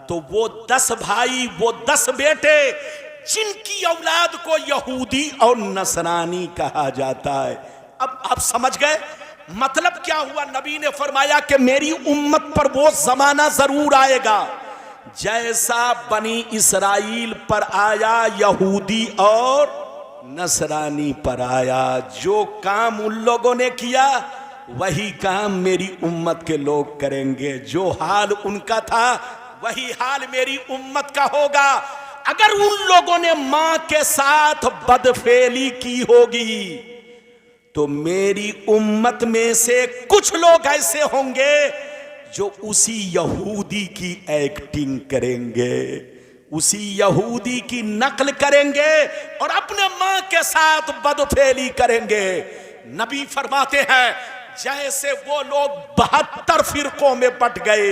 तो वो 10 भाई, वो 10 बेटे जिनकी औलाद को यहूदी और नसरानी कहा जाता है। अब आप समझ गए मतलब क्या हुआ? नबी ने फरमाया कि मेरी उम्मत पर वो जमाना जरूर आएगा जैसा बनी इसराइल पर आया, यहूदी और नसरानी पर आया। जो काम उन लोगों ने किया वही काम मेरी उम्मत के लोग करेंगे। जो हाल उनका था वही हाल मेरी उम्मत का होगा। अगर उन लोगों ने मां के साथ बदफेली की होगी तो मेरी उम्मत में से कुछ लोग ऐसे होंगे जो उसी यहूदी की एक्टिंग करेंगे, उसी यहूदी की नकल करेंगे और अपने मां के साथ बदफेली करेंगे। नबी फरमाते हैं जैसे वो लोग 72 फिरकों में बट गए,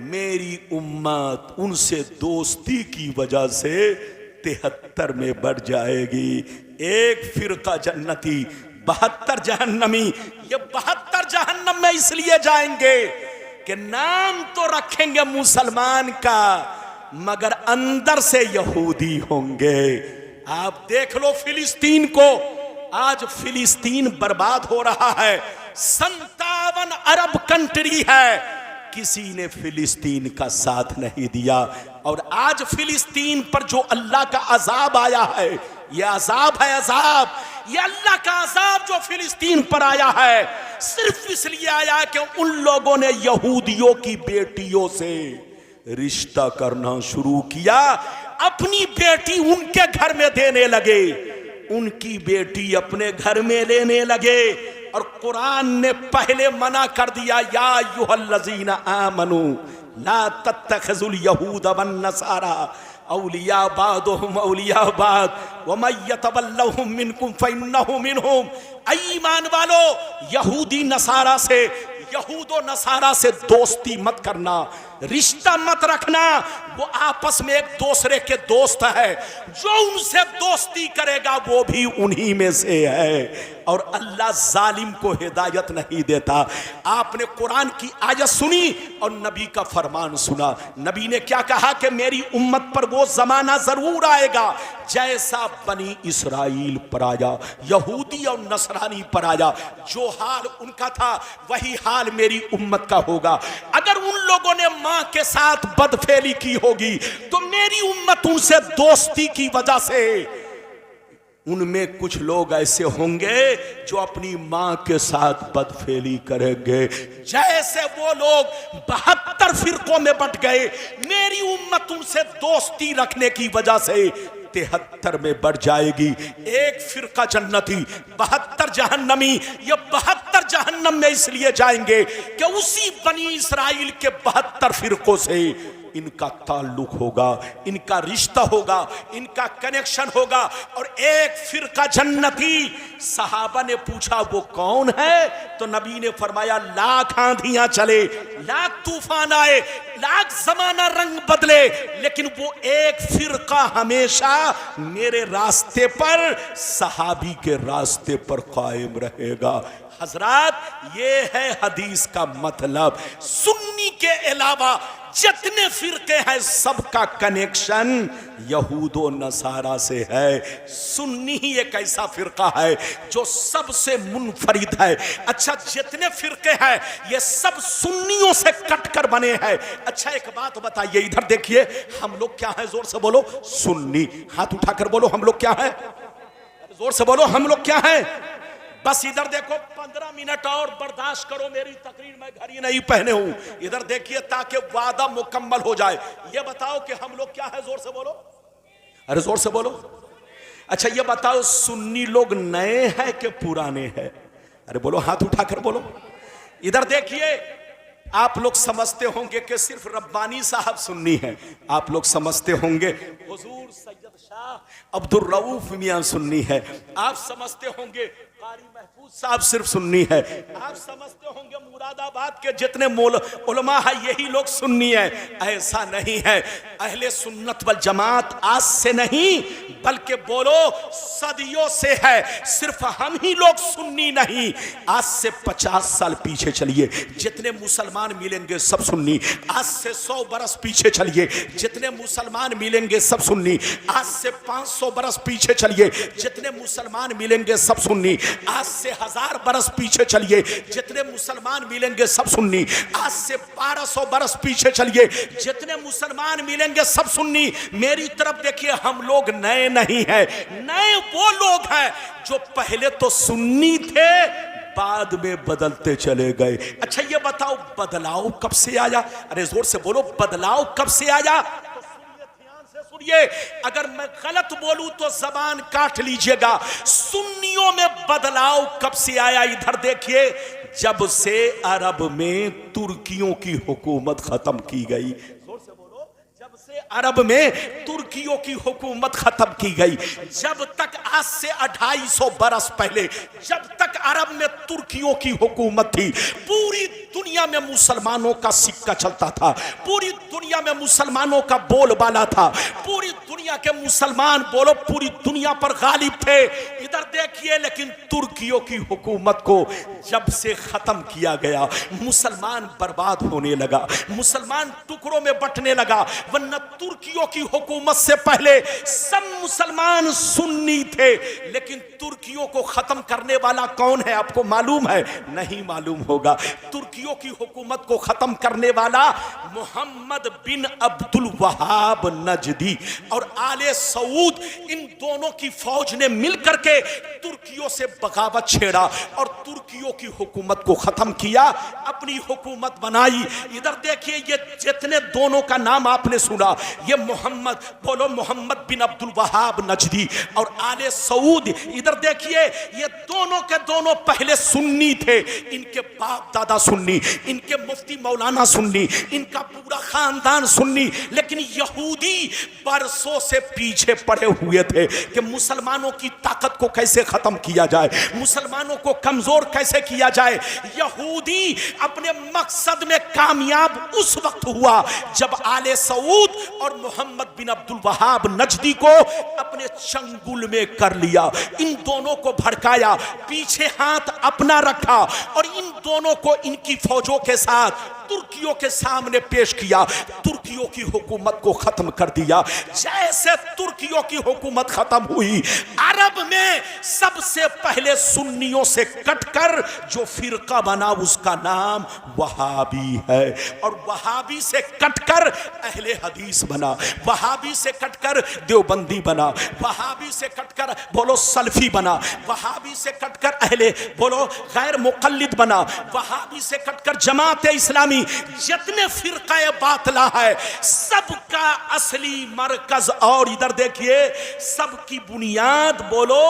मेरी उम्मत उनसे दोस्ती की वजह से 73 में बढ़ जाएगी। एक फिरका जन्नती, 72 जहन्नमी। ये 72 जहन्नम में इसलिए जाएंगे कि नाम तो रखेंगे मुसलमान का मगर अंदर से यहूदी होंगे। आप देख लो फिलिस्तीन को, आज फिलिस्तीन बर्बाद हो रहा है। 57 अरब कंट्री है, किसी ने फिलिस्तीन का साथ नहीं दिया। और आज फिलिस्तीन पर जो अल्लाह का अजाब आया है, यह अजाब है, अजाब, यह अल्लाह का अजाब जो फिलिस्तीन पर आया है, सिर्फ इसलिए आया कि उन लोगों ने यहूदियों की बेटियों से रिश्ता करना शुरू किया, अपनी बेटी उनके घर में देने लगे, उनकी बेटी अपने घर में लेने लगे। और कुरान ने पहले मना कर दिया, या अय्युहल्लज़ीना आमनू ला तत्तखिज़ुल यहूद वन नसारा औलिया बादुहुम औलिया बाद व मय यतवल्लहुम मिनकुम फइन्नहु मिनहुम। ईमान वालो, यहूदी नसारा से, यहूदो नसारा से दोस्ती मत करना, रिश्ता मत रखना। वो आपस में एक दूसरे के दोस्त है, जो उनसे दोस्ती करेगा वो भी उन्हीं में से है। और अल्लाह जालिम को हिदायत नहीं देता। आपने कुरान की आयत सुनी और नबी का फरमान सुना। नबी ने क्या कहा कि मेरी उम्मत पर वो जमाना जरूर आएगा जैसा बनी इसराइल पर आया, यहूदी और नसरानी पर आया। जो हाल उनका था वही हाल मेरी उम्मत का होगा। अगर उन लोगों ने मां के साथ बदफेली की होगी तो मेरी उम्मत उनसे दोस्ती की वजह से, उनमें कुछ लोग ऐसे होंगे जो अपनी मां के साथ बदफेली करेंगे। जैसे वो लोग 72 फिरकों में बट गए, मेरी उम्मत उनसे दोस्ती रखने की वजह से 73 में बढ़ जाएगी। एक फिरका जन्नती, 72 जहन्नमी। ये 72 जहन्नम में इसलिए जाएंगे कि उसी बनी इसराइल के 72 फिरकों से इनका ताल्लुक होगा, इनका रिश्ता होगा, इनका कनेक्शन होगा। और एक फिरका जन्नती। सहाबा ने पूछा वो कौन है? तो नबी ने फरमाया लाख आंधियां चले, लाख तूफान आए, लाख जमाना रंग बदले, लेकिन वो एक फिरका हमेशा मेरे रास्ते पर, सहाबी के रास्ते पर कायम रहेगा। हजरात, ये है हदीस का मतलब। सुन्नी के अलावा जितने फिरके हैं सबका कनेक्शन यहूदो नसारा से है। सुन्नी ही एक ऐसा फिरका है जो सबसे मुनफरिद है। अच्छा, जितने फिरके हैं ये सब सुन्नियों से कटकर बने हैं। अच्छा, एक बात बताइए, इधर देखिए, हम लोग क्या हैं? जोर से बोलो, सुन्नी। हाथ उठाकर बोलो, हम लोग क्या हैं? जोर से बोलो, हम लोग क्या हैं? बस इधर देखो, 15 मिनट और बर्दाश्त करो मेरी तकरीर, मैं घड़ी नहीं पहने हूं। इधर देखिए ताकि वादा मुकम्मल हो जाए। ये बताओ कि हम लोग क्या है? जोर से बोलो, अरे जोर से बोलो। अच्छा, ये बताओ, सुन्नी लोग नए हैं कि पुराने हैं? अरे बोलो, हाथ उठाकर बोलो। इधर देखिए, आप लोग समझते होंगे कि सिर्फ रब्बानी साहब सुन्नी हैं। आप लोग समझते होंगे हुजूर सैयद शाह अब्दुल रऊफ मियां सुन्नी है। आप समझते होंगे कारी महफूज साहब सिर्फ सुन्नी है। आप समझते होंगे मुरादाबाद के जितने उलमा है यही लोग सुन्नी है। ऐसा नहीं है। अहले सुन्नत वल जमात आज से नहीं बल्कि बोलो सदियों से है। सिर्फ हम ही लोग सुन्नी नहीं, आज से 50 साल पीछे चलिए, जितने मुसलमान मिलेंगे सब सुन्नी। आज से 100 बरस पीछे चलिए, जितने मुसलमान मिलेंगे सब सुन्नी। आज से 500 बरस पीछे चलिए, जितने मुसलमान मिलेंगे सब सुन्नी। आज से 1000 बरस पीछे चलिए, जितने मुसलमान मिलेंगे सब सुन्नी। आज से 1200 बरस पीछे चलिए, जितने मुसलमान मिलेंगे सब सुन्नी। मेरी तरफ देखिए, हम लोग नए नहीं हैं। नए वो लोग हैं जो पहले तो सुन्नी थे, बाद में बदलते चले गए। अच्छा, ये बताओ बदलाव कब से आया? अरे जोर से बोलो, बदलाव कब से आया? सुनिए, अगर मैं गलत बोलूं तो जबान काट लीजिएगा। सुन्नियों में बदलाव कब से आया? इधर देखिए, जब से अरब में तुर्कियों की हुकूमत खत्म की गई। जब से अरब में तुर्कियों की हुकूमत खत्म की गई। जब तक आज से 250 बरस पहले जब तक अरब में तुर्कियों की हुकूमत थी, पूरी दुनिया में मुसलमानों का सिक्का चलता था, पूरी दुनिया में मुसलमानों का बोलबाला था, पूरी दुनिया के मुसलमान बोलो पूरी दुनिया पर गालिब थे। इधर देखिए, लेकिन तुर्कियों की हुकूमत को जब से खत्म किया गया, मुसलमान बर्बाद होने लगा, मुसलमान टुकड़ों में बंटने लगा। वरना तुर्कियों की हुकूमत से पहले सब मुसलमान सुन्नी थे। लेकिन तुर्कियों को खत्म करने वाला कौन है? आपको मालूम है? नहीं मालूम होगा। तुर्कियों की हुकूमत को खत्म करने वाला मोहम्मद बिन अब्दुल वहाब नजदी और आले सऊद, इन दोनों की फौज ने मिलकर के तुर्कियों से बगावत छेड़ा और तुर्कियों की हुकूमत को खत्म किया, अपनी हुकूमत बनाई। इधर देखिए, ये जितने दोनों का नाम आपने सुना, ये मोहम्मद बोलो, मोहम्मद बिन अब्दुल वहाब नजदी और आले सऊद। इधर देखिए, ये दोनों के दोनों पहले सुन्नी थे। इनके बाप दादा सुन्नी, इनके मुफ्ती मौलाना सुन्नी, इनका पूरा खानदान सुन्नी। लेकिन यहूदी बरसों से पीछे पड़े हुए थे कि मुसलमानों की ताकत को कैसे खत्म किया जाए, मुसलमानों को कमजोर कैसे किया जाए। यहूदी अपने मकसद में कामयाब उस वक्त हुआ जब आले सऊद और मोहम्मद बिन अब्दुल वहाब नजदी को अपने चंगुल में कर लिया। इन दोनों को भड़काया, पीछे हाथ अपना रखा और इन दोनों को इनकी फौजों के साथ तुर्कियों के सामने पेश किया। तुर्कियों की हुकूमत को खत्म कर दिया। जैसे तुर्कियों की हुकूमत खत्म हुई, अरब में सबसे पहले सुन्नियों से कटकर जो फिरका बना उसका नाम वहाबी है, और वहाबी से कटकर अहले हदीस बना, वहाबी से कटकर देवबंदी बना, वहाबी से कटकर बोलो सल्फी बना, वहाबी से कटकर अहले बोलो गैर मुक़ल्लिद बना, वहाबी से कटकर जमात इस्लामी। जितने फिरका बातिला है सबका असली मरकज, और इधर देखिए सबकी बुनियाद बोलो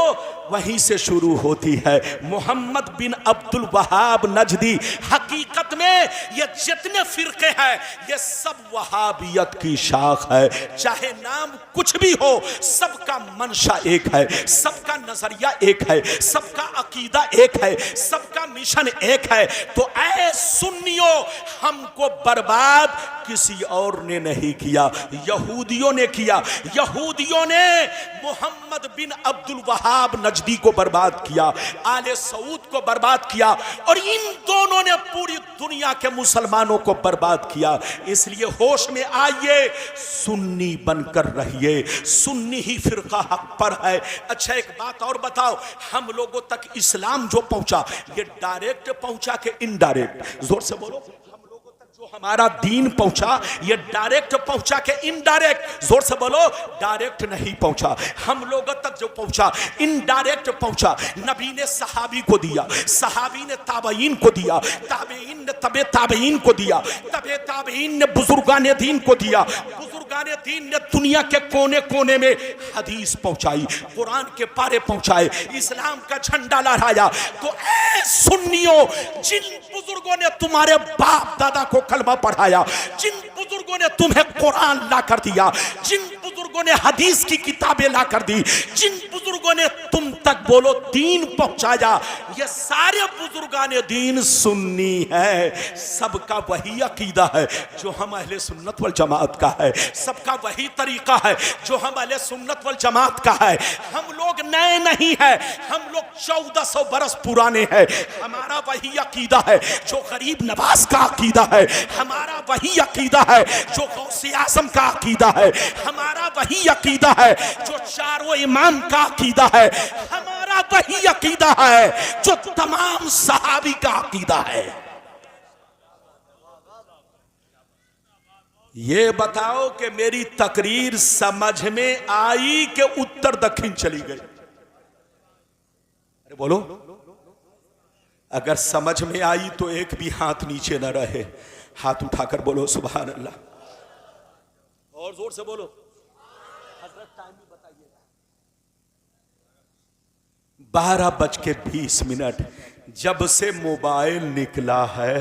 वहीं से शुरू होती है। मोहम्मद बिन अब्दुल वहाब नजदी, हकीकत में ये जितने फिरके हैं ये सब वहाबियत की शाख है। चाहे नाम कुछ भी हो, सबका मंशा एक है, सबका नजरिया एक है, सबका अकीदा एक है, सबका मिशन एक है। तो ऐ सुन्नियों, हमको बर्बाद किसी और ने नहीं किया, यहूदियों ने किया। यहूदियों ने मोहम्मद बिन अब्दुल वहाब नजदी को बर्बाद किया, आले सऊद को बर्बाद किया, और इन दोनों ने पूरी दुनिया के मुसलमानों को बर्बाद किया। इसलिए होश में आइए, सुन्नी बनकर रहिए, सुन्नी ही फिरका हक पर है। अच्छा एक बात और बताओ, हम लोगों तक इस्लाम जो पहुंचा ये डायरेक्ट पहुंचा के इनडायरेक्ट? जोर से बोलो। जो हमारा दीन पहुंचा ये डायरेक्ट पहुंचा के इनडायरेक्ट? जोर से बोलो। डायरेक्ट नहीं पहुंचा, हम लोगों तक जो पहुंचा इनडायरेक्ट पहुंचा। नबी ने सहाबी को दिया, सहाबी ने ताबईन को दिया, ताबईन ने तबे ताबईन को दिया, तबे ताबईन ने बुजुर्गान दीन को दिया, बुजुर्गान दीन ने दुनिया के कोने कोने में हदीस पहुंचाई, कुरान के पारे पहुंचाए, इस्लाम का झंडा लहराया। तो ऐ सुन्नियों, जिन बुजुर्गों ने तुम्हारे बाप दादा को कलमा पढ़ाया, जिन बुजुर्गों ने तुम्हें कुरान ला कर दिया, जिन बुजुर्गों ने हदीस की किताबें ला कर दी, जिन बुजुर्गों ने तुम तक बोलो दीन पहुंचाया, ये सारे बुजुर्गान दीन सुन्नी है। सबका वही अकीदा है जो हम अहले सुन्नत वल जमात का है, सबका वही तरीका है जो हम अहले सुन्नत वल जमात का है। हम लोग नए नहीं है, हम लोग 1400 बरस पुराने हैं। हमारा वही अकीदा है जो गरीब नवाज का अकीदा है, हमारा वही अकीदा है जो गौसे आज़म का अकीदा है, हमारा वही अकीदा है जो चारों इमाम का अकीदा है, हमारा वही अकीदा है जो तमाम सहाबी का अकीदा है। ये बताओ कि मेरी तकरीर समझ में आई कि उत्तर दक्षिण चली गई? अरे बोलो। अगर समझ में आई तो एक भी हाथ नीचे न रहे, हाथ उठाकर बोलो सुभान अल्लाह, और जोर से बोलो। हजरत टाइम भी बताइएगा। 12:20 जब से मोबाइल निकला है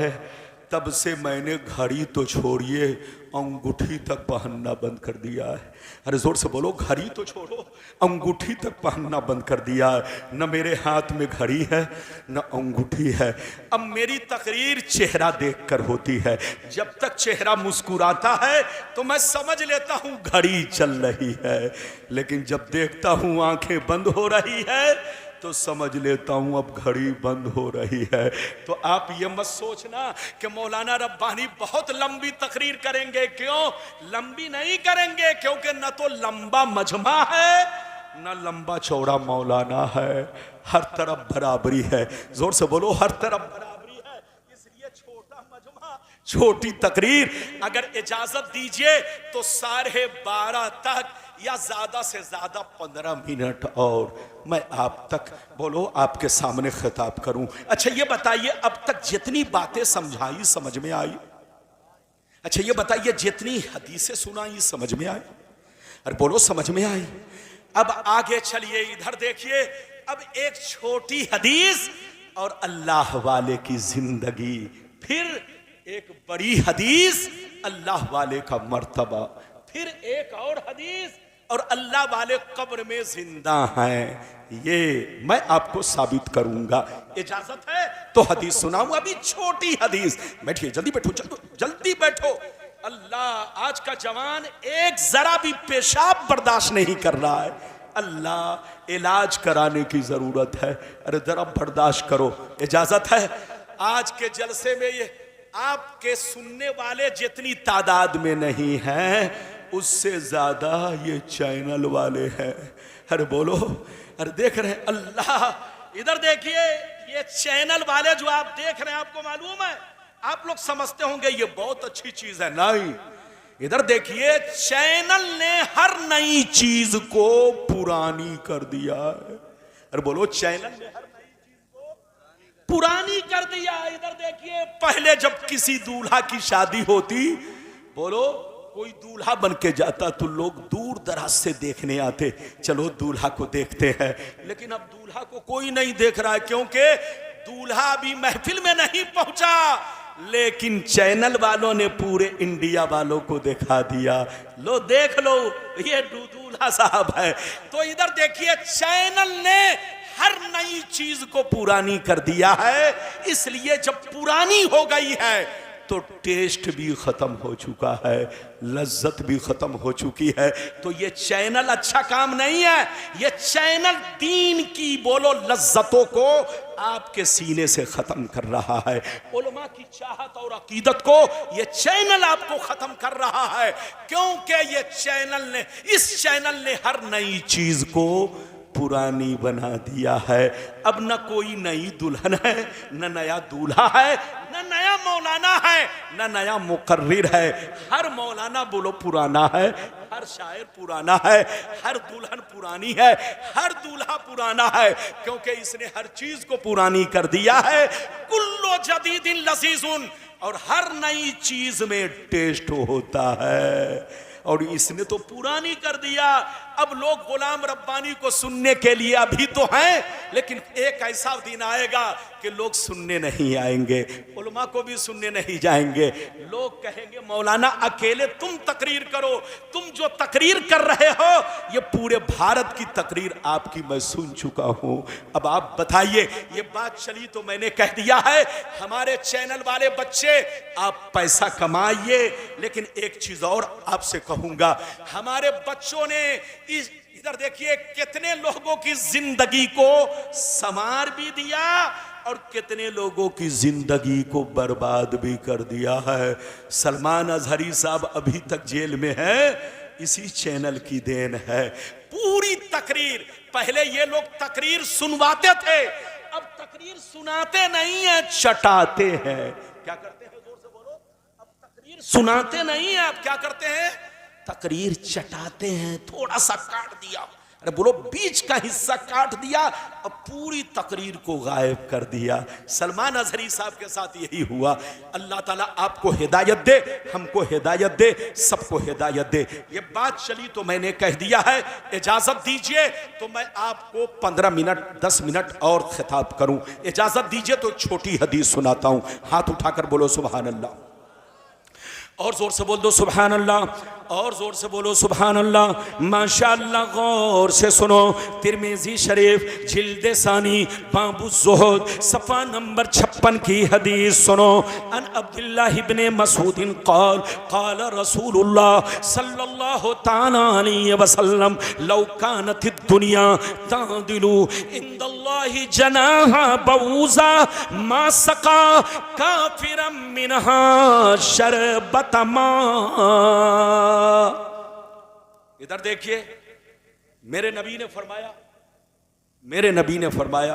तब से मैंने घड़ी तो छोड़िए अंगूठी तक पहनना बंद कर दिया है। अरे जोर से बोलो। घड़ी तो छोड़ो, अंगूठी तक पहनना बंद कर दिया है। न मेरे हाथ में घड़ी है न अंगूठी है। अब मेरी तकरीर चेहरा देखकर होती है। जब तक चेहरा मुस्कुराता है तो मैं समझ लेता हूं घड़ी चल रही है, लेकिन जब देखता हूं आंखें बंद हो रही है तो समझ लेता हूं अब घड़ी बंद हो रही है। तो आप ये मत सोचना कि मौलाना रब्बानी बहुत लंबी तकरीर करेंगे। क्यों लंबी नहीं करेंगे? क्योंकि न तो लंबा मजमा है न लंबा चौड़ा मौलाना है, हर तरफ बराबरी है। जोर से बोलो। हर तरफ बराबरी है, इसलिए छोटा मजमा छोटी तकरीर। अगर इजाजत दीजिए तो 12:30 तक या ज्यादा से ज्यादा 15 मिनट और मैं आप तक बोलो आपके सामने खिताब करूं। अच्छा ये बताइए, अब तक जितनी बातें समझाई समझ में आई? अच्छा ये बताइए, जितनी हदीसें सुनाई समझ में आई? अरे बोलो समझ में आई। अब आगे चलिए, इधर देखिए। अब एक छोटी हदीस और अल्लाह वाले की जिंदगी, फिर एक बड़ी हदीस अल्लाह वाले का मर्तबा, फिर एक और हदीस और अल्लाह वाले कब्र में जिंदा हैं। ये मैं आपको साबित करूंगा। इजाजत है तो हदीस सुनाऊंगा। अभी छोटी हदीस। बैठिए, जल्दी बैठो, जल्दी बैठो। अल्लाह, आज का जवान एक जरा भी पेशाब बर्दाश्त नहीं कर रहा है। अल्लाह, इलाज कराने की जरूरत है। अरे जरा बर्दाश्त करो। इजाजत है। आज के जलसे में ये आपके सुनने वाले जितनी तादाद में नहीं हैं उससे ज्यादा ये चैनल वाले हैं। अरे बोलो। अरे देख रहे हैं अल्लाह, इधर देखिए ये चैनल वाले जो आप देख रहे हैं, आपको मालूम है, आप लोग समझते होंगे ये बहुत अच्छी चीज है, नहीं। इधर देखिए चैनल ने हर नई चीज को पुरानी कर दिया है। अरे बोलो, चैनल ने हर नई चीज को पुरानी कर दिया। इधर देखिए, पहले जब किसी दूल्हा की शादी होती, बोलो कोई दूल्हा बन के जाता तो लोग दूर दराज से देखने आते, चलो दूल्हा को देखते हैं। लेकिन अब दूल्हा को कोई नहीं देख रहा है, क्योंकि दूल्हा अभी महफिल में नहीं पहुंचा, लेकिन चैनल वालों ने पूरे इंडिया वालों को दिखा दिया, लो देख लो ये दूल्हा साहब है। तो इधर देखिए चैनल ने हर नई चीज को पुरानी कर दिया है। इसलिए जब पुरानी हो गई है तो टेस्ट भी खत्म हो चुका है, लज्जत भी खत्म हो चुकी है। तो ये चैनल अच्छा काम नहीं है, ये चैनल दीन की बोलो लज्जतों को आपके सीने से खत्म कर रहा है। उलमा की चाहत और अकीदत को ये चैनल आपको खत्म कर रहा है, क्योंकि ये चैनल ने, इस चैनल ने हर नई चीज को पुरानी बना दिया है। अब न कोई नई दुल्हन है, न नया दूल्हा है, न नया मौलाना है, न नया मुकर्रिर है। हर मौलाना बोलो पुराना है, हर शायर पुराना है, हर दुल्हन पुरानी है, हर दूल्हा पुराना है, क्योंकि इसने हर चीज को पुरानी कर दिया है। कुल्लो जदीदिन लजीजुन, और हर नई चीज में टेस्ट होता है, और इसने तो पुरानी कर दिया। अब लोग गुलाम रब्बानी को सुनने के लिए अभी तो हैं, लेकिन एक ऐसा दिन आएगा कि लोग सुनने नहीं आएंगे, उलमा को भी सुनने नहीं जाएंगे। लोग कहेंगे मौलाना अकेले तुम तकरीर करो, तुम जो तकरीर कर रहे हो ये पूरे भारत की तकरीर आपकी मैं सुन चुका हूं। अब आप बताइए, ये बात चली तो मैंने कह दिया है, हमारे चैनल वाले बच्चे आप पैसा कमाइए, लेकिन एक चीज और आपसे कहूंगा, हमारे बच्चों ने इधर देखिए कितने लोगों की जिंदगी को संवार भी दिया और कितने लोगों की जिंदगी को बर्बाद भी कर दिया है। सलमान अजहरी साहब अभी तक जेल में है, इसी चैनल की देन है। पूरी तकरीर, पहले ये लोग तकरीर सुनवाते थे, अब तकरीर सुनाते नहीं है, चटाते हैं। क्या करते हैं, जोर से बोलो। अब तकरीर सुनाते नहीं है, अब क्या करते हैं, तकरीर चटाते हैं। थोड़ा सा काट दिया, अरे बोलो बीच का हिस्सा काट दिया, अब पूरी तकरीर को गायब कर दिया। सलमान अजहरी साहब के साथ यही हुआ। अल्लाह ताला आपको हिदायत दे, हमको हिदायत दे, सबको हिदायत दे। ये बात चली तो मैंने कह दिया है, इजाजत दीजिए तो मैं आपको 15 मिनट 10 मिनट और खिताब करूं। इजाजत दीजिए तो छोटी हदीस सुनाता हूं। हाथ उठाकर बोलो सुभान अल्लाह, और जोर से बोल दो सुभान अल्लाह, और जोर से बोलो सुभान अल्लाह। माशाअल्लाह, गौर से सुनो। तिरमिज़ी शरीफ जिल्द सानी बाबु ज़ुहद सफ़ा नंबर 56 की हदीस सुनो। अन अब्दुल्लाह इब्ने मसूदिन क़ाल क़ाल रसूलुल्लाह सल्लल्लाहु तआला अलैहि वसल्लम लौ कानतिद दुनिया तादिलु इंदल्लाहि जनाहा बऊज़ा मा सक़ा काफ़िरम मिनहा शरबतमा। इधर देखिए, मेरे नबी ने फरमाया, मेरे नबी ने फरमाया,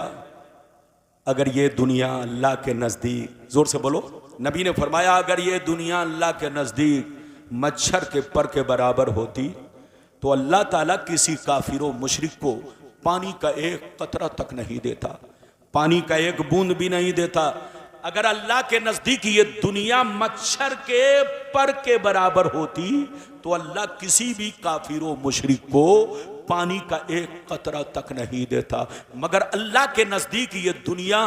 अगर ये दुनिया अल्लाह के नजदीक, जोर से बोलो, नबी ने फरमाया अगर ये दुनिया अल्लाह के नजदीक मच्छर के पर के बराबर होती तो अल्लाह ताला किसी काफिर मुशरिक को पानी का एक कतरा तक नहीं देता, पानी का एक बूंद भी नहीं देता। अगर अल्लाह के नजदीक ये दुनिया मच्छर के पर के बराबर होती तो अल्लाह किसी भी काफिर मुशरिक को पानी का एक कतरा तक नहीं देता। मगर अल्लाह के नजदीक ये दुनिया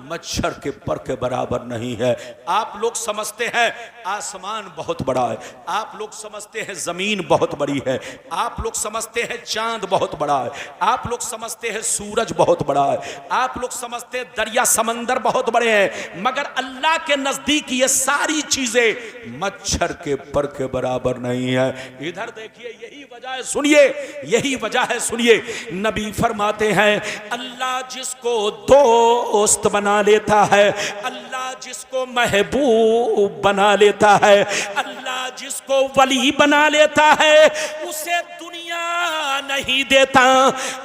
मच्छर के पर के बराबर नहीं है। आप लोग समझते हैं आसमान बहुत बड़ा है, आप लोग समझते हैं जमीन बहुत बड़ी है, आप लोग समझते हैं चांद बहुत बड़ा है, आप लोग समझते हैं सूरज बहुत बड़ा है, आप लोग समझते हैं दरिया समंदर बहुत बड़े हैं, मगर अल्लाह के नजदीक ये सारी चीजें मच्छर के पर के बराबर नहीं है। इधर देखिए, यही वजह है, सुनिए, यही वजह है, सुनिए। नबी फरमाते हैं अल्लाह जिसको दोस्त बना लेता है, अल्लाह जिसको महबूब बना लेता है, अल्लाह जिसको वली बना लेता है, उसे दुनिया नहीं देता,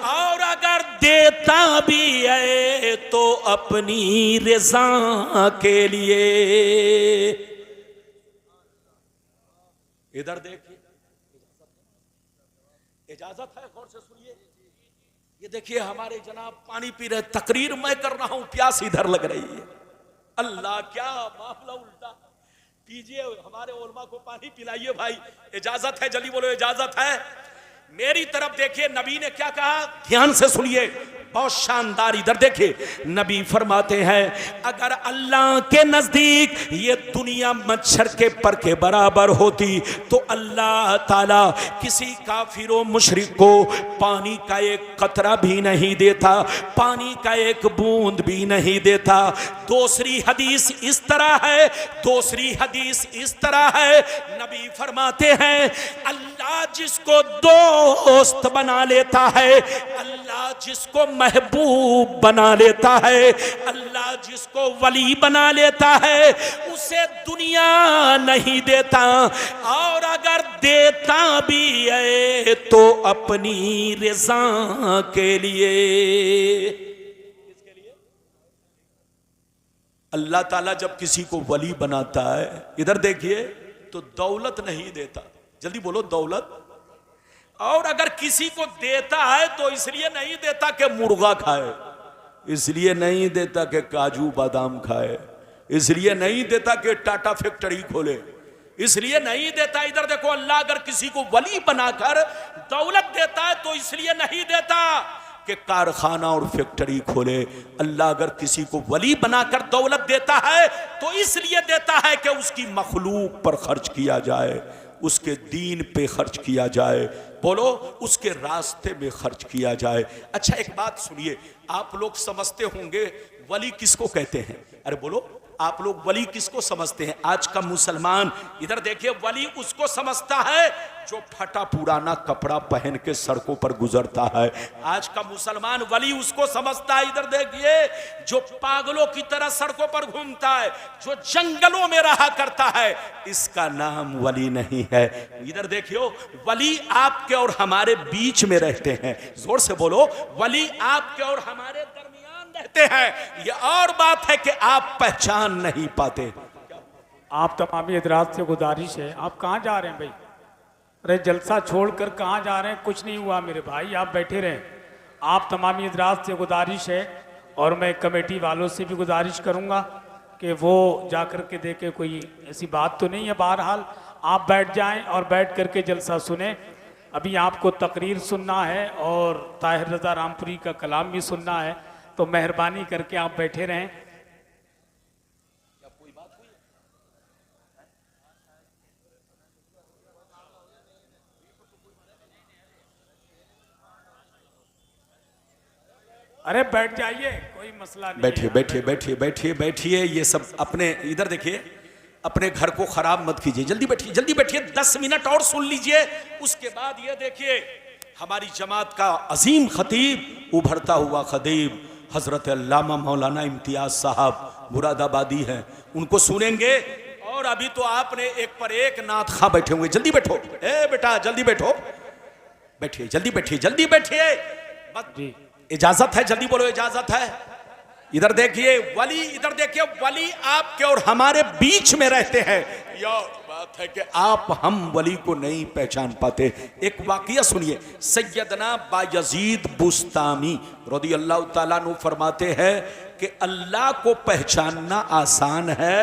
और अगर देता भी है तो अपनी रज़ा के लिए। इधर देखिए, इजाजत है, गौर से सुनिए। ये देखिए हमारे जनाब पानी पी रहे, तकरीर मैं कर रहा हूं, प्यास इधर लग रही है। अल्लाह, क्या मामला उल्टा। पीजिए, हमारे उलमा को पानी पिलाइए भाई। इजाजत है, जल्दी बोलो इजाजत है। मेरी तरफ देखिए, नबी ने क्या कहा, ध्यान से सुनिए, बहुत शानदार। इधर देखिए, नबी फरमाते हैं अगर अल्लाह के नजदीक ये दुनिया मच्छर के पर के बराबर होती तो अल्लाह ताला किसी काफिर मुशरिक को पानी का एक कतरा भी नहीं देता, पानी का एक बूंद भी नहीं देता। दूसरी हदीस इस तरह है, दूसरी हदीस इस तरह है, नबी फरमाते हैं अल्लाह जिसको दोस्त बना लेता है, अल्लाह जिसको महबूब बना लेता है, अल्लाह जिसको वली बना लेता है, उसे दुनिया नहीं देता, और अगर देता भी है तो अपनी रज़ा के लिए। अल्लाह ताला जब किसी को वली बनाता है, इधर देखिए, तो दौलत नहीं देता, जल्दी बोलो दौलत। और अगर किसी को देता है तो इसलिए नहीं देता कि मुर्गा खाए, इसलिए नहीं देता कि काजू बादाम खाए, इसलिए नहीं देता कि टाटा फैक्ट्री खोले, इसलिए नहीं देता। इधर देखो, अल्लाह अगर किसी को वली बनाकर दौलत देता है तो इसलिए नहीं देता कि कारखाना और फैक्ट्री खोले। अल्लाह अगर किसी को वली बनाकर दौलत देता है तो इसलिए देता है कि उसकी मखलूक पर खर्च किया जाए, उसके दीन पे खर्च किया जाए, बोलो उसके रास्ते में खर्च किया जाए। अच्छा एक बात सुनिए, आप लोग समझते होंगे वली किसको कहते हैं? अरे बोलो, आप लोग वली किसको समझते हैं? आज का मुसलमान इधर देखिए, वली उसको समझता है जो फटा पुराना कपड़ा पहन के सड़कों पर गुजरता है। आज का मुसलमान वली उसको समझता है, इधर देखिए, जो पागलों की तरह सड़कों पर घूमता है, जो जंगलों में रहा करता है, इसका नाम वली नहीं है। इधर देखियो, वली आपके और हमारे बीच में रहते हैं, जोर से बोलो, वली आपके और हमारे दरमियान रहते हैं। ये और बात है कि आप पहचान नहीं पाते। आप तमामी हजरात से गुजारिश है, आप कहाँ जा रहे हैं भाई? अरे जलसा छोड़कर कहाँ जा रहे हैं? कुछ नहीं हुआ मेरे भाई, आप बैठे रहें। आप तमामी हजरात से गुजारिश है, और मैं कमेटी वालों से भी गुजारिश करूँगा कि वो जा कर के देखें, कोई ऐसी बात तो नहीं है। बहरहाल आप बैठ जाएं और बैठ करके जलसा सुने। अभी आपको तकरीर सुनना है और ताहिर रज़ा रामपुरी का कलाम भी सुनना है, तो मेहरबानी करके आप बैठे रहें। अरे बैठ जाइए, कोई मसला नहीं। बैठिए बैठिए बैठिए बैठिए बैठिए, ये सब अपने इधर देखिए, अपने घर को खराब मत कीजिए। जल्दी बैठिए, जल्दी बैठिए, 10 मिनट और सुन लीजिए। उसके बाद ये देखिए, हमारी जमात का अजीम खतीब, उभरता हुआ खतीब हजरत अल्लामा मौलाना इम्तियाज साहब मुरादाबादी हैं, उनको सुनेंगे। और अभी तो आपने एक पर एक नात खा बैठे होंगे। जल्दी बैठो, ए बेटा जल्दी बैठो, बैठिए, जल्दी बैठिए, जल्दी बैठिए, जी इजाजत है, जल्दी बोलो इजाजत है। इधर देखिए वली, इधर देखिए वली आपके और हमारे बीच में रहते हैं। यह बात है कि आप हम वली को नहीं पहचान पाते। एक वाकया सुनिए, सैयदना बायजीद बुस्तामी रज़ी अल्लाह ताला अन्हु फरमाते हैं कि अल्लाह को पहचानना आसान है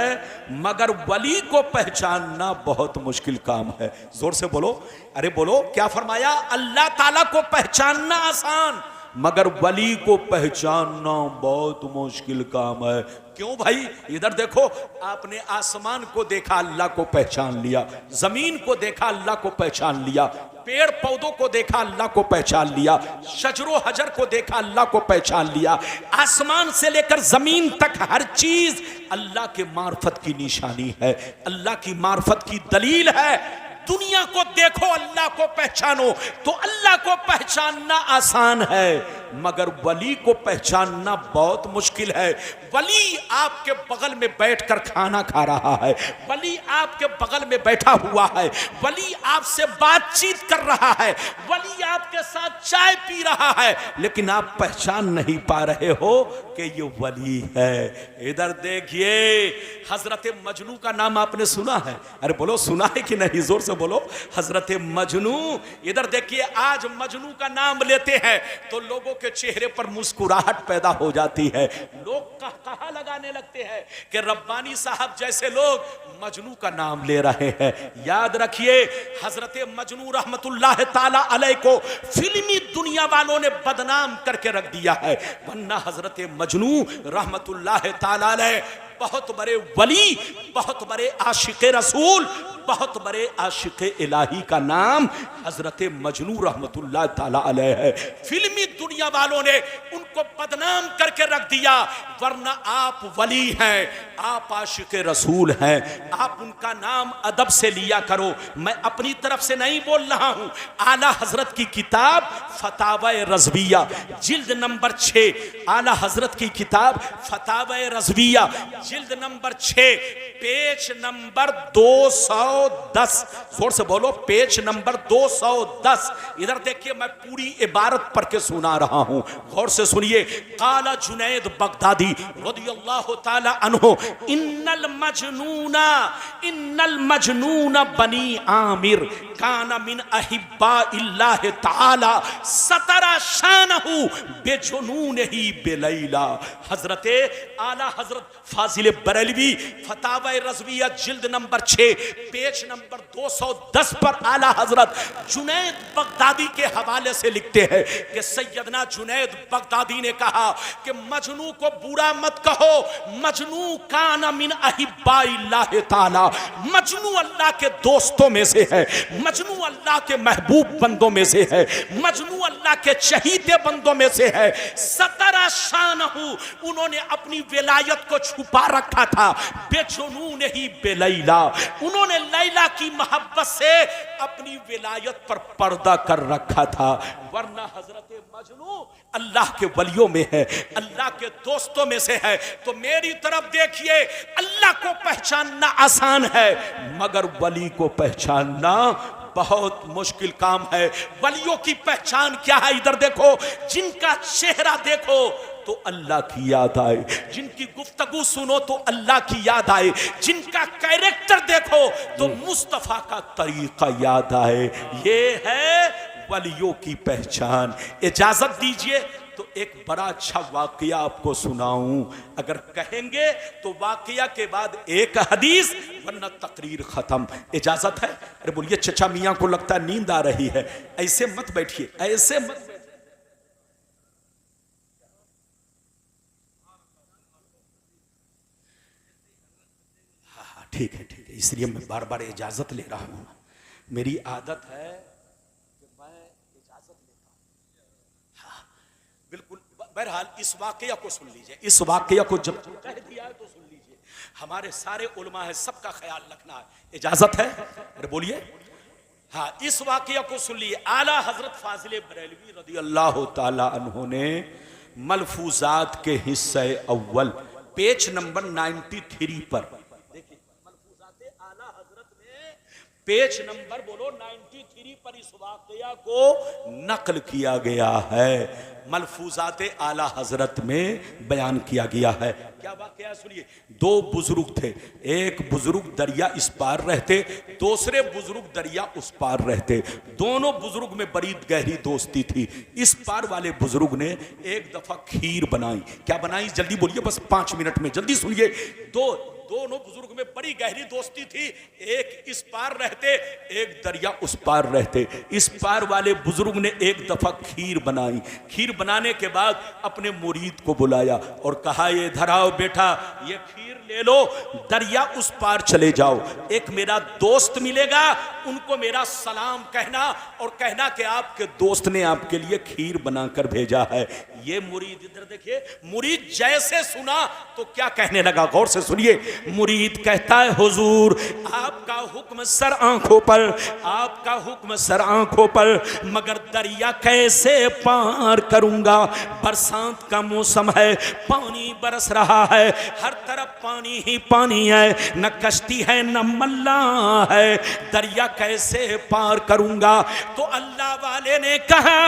मगर वली को पहचानना बहुत मुश्किल काम है। जोर से बोलो, अरे बोलो, क्या फरमाया? अल्लाह ताला को पहचानना आसान मगर वली को पहचानना बहुत मुश्किल काम है। क्यों भाई? इधर देखो, आपने आसमान को देखा, अल्लाह को पहचान लिया, जमीन को देखा, अल्लाह को पहचान लिया, पेड़ पौधों को देखा, अल्लाह को पहचान लिया, शजरो हजर को देखा, अल्लाह को पहचान लिया। आसमान से लेकर जमीन तक हर चीज अल्लाह के मार्फत की निशानी है, अल्लाह की मार्फत की दलील है। दुनिया को देखो, अल्लाह को पहचानो, तो अल्लाह को पहचानना आसान है मगर वली को पहचानना बहुत मुश्किल है। वली आपके बगल में बैठकर खाना खा रहा है, वली आपके बगल में बैठा हुआ है, वली आपसे बातचीत कर रहा है, वली आपके साथ चाय पी रहा है, लेकिन आप पहचान नहीं पा रहे हो कि ये वली है। इधर देखिए, हजरत मजनू का नाम आपने सुना है? अरे बोलो, सुना है कि नहीं? जोर से बोलो, हजरत मजनू। इधर देखिए, आज मजनू का नाम लेते हैं तो लोगों के चेहरे पर मुस्कुराहट पैदा हो जाती है। लोग कहा लगाने लगते हैं कि रब्बानी साहब जैसे लोग मजनू का नाम ले रहे हैं। याद रखिए, हजरत मजनू रहमतुल्लाह ताला अलैह को फिल्मी दुनिया वालों ने बदनाम करके रख दिया है, वरना हजरत मजनू रहमतुल्लाह ताला अलैह बहुत बड़े वली, बहुत बड़े आशिक़े रसूल, बहुत बड़े आशिक़े इलाही का नाम हजरत मजनू रहमतुल्लाह ताला अलैह है। फिल्मी दुनिया वालों ने उनको बदनाम करके रख दिया, वरना आप वली हैं, आप आशिक़े रसूल हैं, आप उनका नाम अदब से लिया करो। मैं अपनी तरफ से नहीं बोल रहा हूं। आला हजरत की किताब फतावा रज़विया जिल्द नंबर 6, आला हजरत की किताब फतावा रज़विया जिल्द नंबर 6 पेज नंबर 210, जोर से बोलो, पेज नंबर 210। इधर देखिए, मैं पूरी इबारत पढ़ के सुना रहा हूं, गौर से सुनिए। काला जुनैद बगदादी रदियल्लाहु ताला अन्हु, इन्नल मजनूना बनी आमिर काना मिन अहिब्बा इल्लाह ताला सतरा शानहु बेजुनूनही बेलैला। हजरते आला हजरत फाजिल बरेलवी फतावा रज़विया जिल्द नंबर 6 पेज नंबर 210 पर आला हजरत जुनैद बगदादी के हवाले से लिखते हैं कि सैयदना जुनैद बगदादी ने कहा कि मजनू को बुरा मत कहो, मजनू काना मिन अहिब्बा इल्लाह ताला, मजनू अल्लाह के दोस्तों में से है, मजनू अल्लाह के महबूब बंदों में से है, मजनू अल्लाह के चहीते बंदों में से है। सतरा शानहु, उन्होंने अपनी विलायत को छुपा रखा था, बेजुनून ही बेलैला, उन्होंने लैला की मोहब्बत से अपनी विलायत पर पर्दा कर रखा था, वरना हजरत मजनू अल्लाह के वलियों में है, अल्लाह के दोस्तों में से है। तो मेरी तरफ देखिए, अल्लाह को पहचानना आसान है, मगर वली को पहचानना बहुत मुश्किल काम है। वलियों की पहचान क्या है? इधर देखो, जिनका चेहरा देखो तो अल्लाह की याद आए, जिनकी गुफ्तगू सुनो तो अल्लाह की याद आए, जिनका कैरेक्टर देखो तो मुस्तफा का तरीका याद आए। ये है वलियों की पहचान। इजाजत दीजिए तो एक बड़ा अच्छा वाकया आपको सुनाऊं। अगर कहेंगे तो वाकया के बाद एक हदीस, वरना तकरीर खत्म। इजाजत है? अरे बोलिए, चचा मियां को लगता है नींद आ रही है। ऐसे मत बैठिए, ऐसे मत बैठिए। हाँ, ठीक है, ठीक है, इसलिए मैं बार बार इजाजत ले रहा हूं। मेरी आदत है कि मैं इजाजत लेता हूं। हाँ, बिल्कुल। बहरहाल इस वाकया को सुन लीजिए, इस वाकया को जब कह दिया है तो सुन लीजिए। हमारे सारे उलमा है, सबका ख्याल रखना है। इजाजत है? अरे बोलिए। हाँ, इस वाकया को सुन लीजिए। आला हजरत फाजिल बरेलवी रदियल्लाहु ताला अन्हु ने मलफूजात के हिस्से अव्वल पेज नंबर 93 पर देखिए, मलफूजात आला हजरत में पेज नंबर बोलो 93 पर इस वाकया को नकल किया गया है। मलफूजात आला हजरत में बयान किया गया है। क्या वाकया सुनिए। दो बुजुर्ग थे, एक बुजुर्ग दरिया इस पार रहते, दूसरे बुजुर्ग दरिया उस पार रहते। दोनों बुजुर्ग में बड़ी गहरी दोस्ती थी। इस पार वाले बुजुर्ग ने एक दफा खीर बनाई। क्या बनाई? जल्दी बोलिए, बस 5 मिनट में, जल्दी सुनिए। दोनों बुजुर्ग में बड़ी गहरी दोस्ती थी। एक इस पार रहते, एक दरिया उस पार रहते। इस पार वाले बुजुर्ग ने एक दफा खीर बनाई। खीर बनाने के बाद अपने मुरीद को बुलाया और कहा, ये इधर आओ बेटा, ये खीर ले लो, दरिया उस पार चले जाओ। एक मेरा दोस्त मिलेगा, उनको मेरा सलाम कहना और कहना कि आपके दोस्त ने आपके लिए खीर बनाकर भेजा है। ये मुरीद इधर देखिए, मुरीद जैसे सुना तो क्या कहने लगा, गौर से सुनिए। मुरीद कहता है हुजूर आपका हुक्म सर आंखों पर, आपका हुक्म सर आंखों पर, मगर दरिया कैसे पार करूंगा। बरसात का मौसम है, पानी बरस रहा है, हर तरफ पानी ही पानी है, न कश्ती है न मल्ला है, दरिया कैसे पार करूंगा। तो अल्लाह वाले ने कहा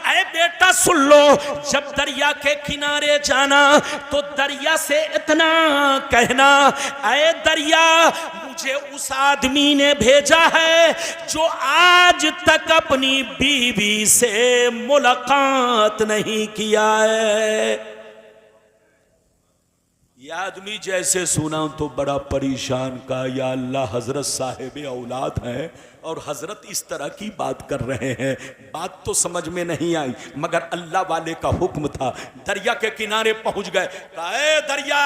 ऐ बेटा सुन लो, जब दरिया के किनारे जाना तो दरिया से इतना कहना, ऐ दरिया मुझे उस आदमी ने भेजा है जो आज तक अपनी बीवी से मुलाकात नहीं किया है। ये आदमी जैसे सुना तो बड़ा परेशान का, या अल्लाह हजरत साहिब औलाद हैं और हजरत इस तरह की बात कर रहे हैं, बात तो समझ में नहीं आई, मगर अल्लाह वाले का हुक्म था। दरिया के किनारे पहुंच गए, कहा ए दरिया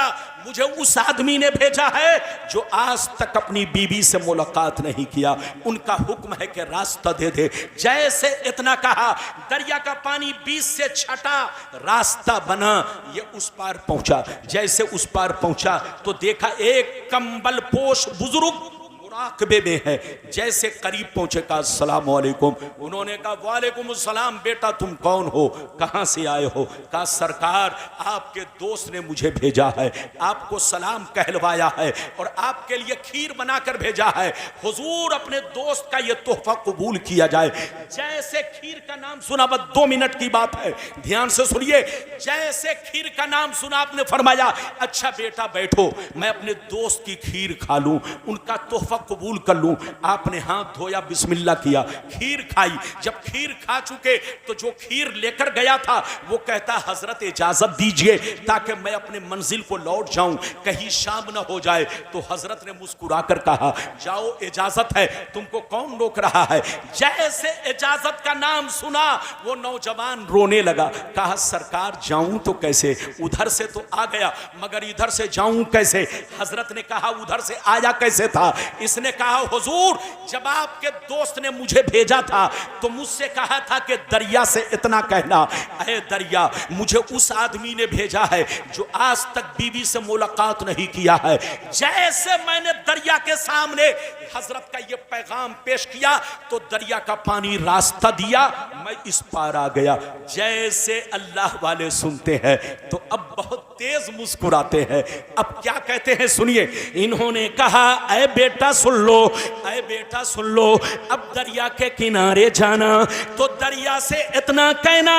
मुझे उस आदमी ने भेजा है जो आज तक अपनी बीवी से मुलाकात नहीं किया, उनका हुक्म है कि रास्ता दे दे। जैसे इतना कहा दरिया का पानी बीच से छटा, रास्ता बना, ये उस पार पहुंचा। जैसे उस पार पहुंचा तो देखा एक कंबल पोश बुजुर्ग मुराकबे में है। जैसे करीब पहुंचे कहा अस्सलाम वालेकुम, उन्होंने कहा वालेकुम अस्सलाम, बेटा तुम कौन हो, कहां से आए हो। कहा सरकार आपके दोस्त ने मुझे भेजा है, आपको सलाम कहलवाया है और आपके लिए खीर बनाकर भेजा है, हुजूर अपने दोस्त का ये तोहफा कबूल किया जाए। जैसे खीर का नाम सुना, बस 2 मिनट की बात है, ध्यान से सुनिए। जैसे खीर का नाम सुना आपने फरमाया अच्छा बेटा बैठो, मैं अपने दोस्त की खीर खा लूं, उनका तोहफा कबूल कर लूं। आपने हाथ धोया, बिस्मिल्लाह किया, खीर खाई। जब खीर खा चुके तो जो खीर लेकर गया था वो कहता हजरत इजाजत दीजिए ताकि मैं अपने मंजिल को लौट जाऊं, कहीं शाम ना हो जाए। तो हजरत ने मुस्कुराकर कहा जाओ इजाजत है, तुमको कौन रोक रहा है। जैसे इजाजत का नाम सुना वो नौजवान रोने लगा, कहा सरकार जाऊं तो कैसे, उधर से तो आ गया मगर इधर से जाऊं कैसे। हजरत ने कहा उधर से आया कैसे था। इसने कहा हुजूर जब आपके दोस्त ने मुझे भेजा था तो मुझसे कहा था कि दरिया से इतना कहना, ऐ दरिया मुझे उस आदमी ने भेजा है जो आज तक बीवी से मुलाकात नहीं किया है। जैसे मैंने दरिया के सामने हजरत का ये पैगाम पेश किया तो दरिया का पानी रास्ता दिया, मैं इस पार आ गया। जैसे अल्लाह वाले सुनते हैं तो अब बहुत तेज मुस्कुराते हैं। अब क्या कहते हैं सुनिए, इन्होंने कहा ऐ बेटा सुन लो, ऐ बेटा सुन लो, अब दरिया के किनारे जाना तो दरिया से इतना कहना,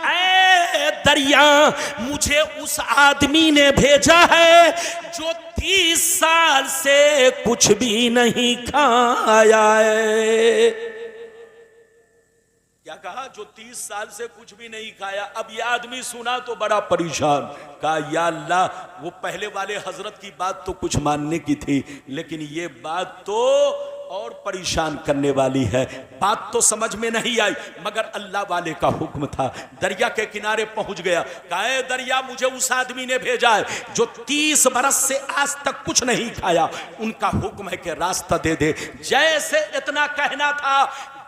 ऐ दरिया मुझे उस आदमी ने भेजा है जो 30 साल से कुछ भी नहीं खाया है। क्या कहा, जो 30 साल से कुछ भी नहीं खाया। अब ये आदमी सुना तो बड़ा परेशान, कहा या अल्लाह वो पहले वाले हजरत की बात तो कुछ मानने की थी, लेकिन ये बात तो और परेशान करने वाली है। बात तो समझ में नहीं आई मगर अल्लाह वाले का हुक्म था। दरिया के किनारे पहुंच गया, कहा दरिया मुझे उस आदमी ने भेजा है जो 30 बरस से आज तक कुछ नहीं खाया, उनका हुक्म है कि रास्ता दे दे। जैसे इतना कहना था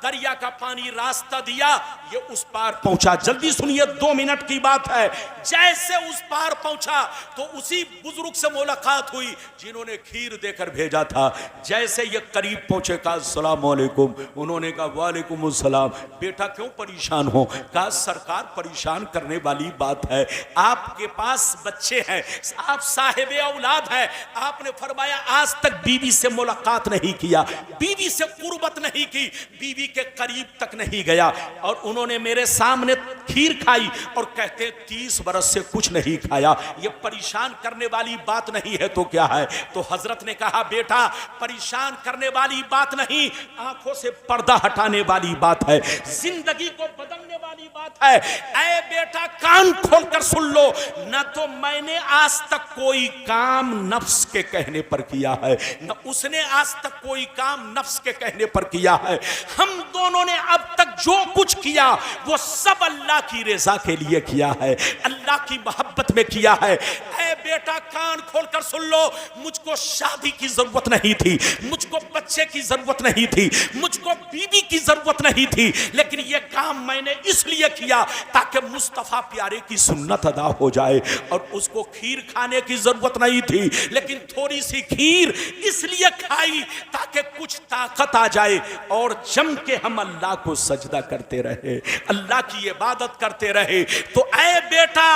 दरिया का पानी रास्ता दिया, ये उस पार पहुंचा। जल्दी सुनिए 2 मिनट की बात है। जैसे उस पार पहुंचा तो उसी बुजुर्ग से मुलाकात हुई जिन्होंने खीर देकर भेजा था। जैसे ये करीब पहुंचे कहा अस्सलाम वालेकुम, उन्होंने कहा वालेकुम अस्सलाम, बेटा क्यों परेशान हो। कहा सरकार परेशान करने वाली बात है, आपके पास बच्चे हैं, आप साहिब औलाद हैं, आपने फरमाया आज तक बीवी से मुलाकात नहीं किया, बीवी से कुर्बत नहीं की, बीवी के करीब तक नहीं गया और उन्होंने मेरे सामने खीर खाई और कहते 30 बरस से कुछ नहीं खाया। ये परेशान करने वाली बात नहीं है तो क्या है। तो हजरत ने कहा बेटा परेशान करने वाली बात नहीं, आंखों से पर्दा हटाने वाली बात है, जिंदगी को बदलने वाली बात है। ऐ बेटा कान खोलकर सुन लो, न तो मैंने आज तक कोई काम नफ्स के कहने पर किया है, न उसने आज तक कोई काम नफ्स के कहने पर किया है। हम हम दोनों ने अब तक जो कुछ किया वो सब अल्लाह की रजा के लिए किया है, अल्लाह की मोहब्बत में किया है। ऐ बेटा कान खोलकर सुन लो, मुझको शादी की जरूरत नहीं थी, मुझको बच्चे की जरूरत नहीं थी, मुझको बीवी की जरूरत नहीं थी, लेकिन ये काम मैंने इसलिए किया ताकि मुस्तफा प्यारे की सुन्नत अदा हो जाए। और उसको खीर खाने की जरूरत नहीं थी, लेकिन थोड़ी सी खीर इसलिए खाई ताकि कुछ ताकत आ जाए और जम के हम अल्लाह को सजदा करते रहे, अल्लाह की इबादत करते रहे। तो ऐ बेटा,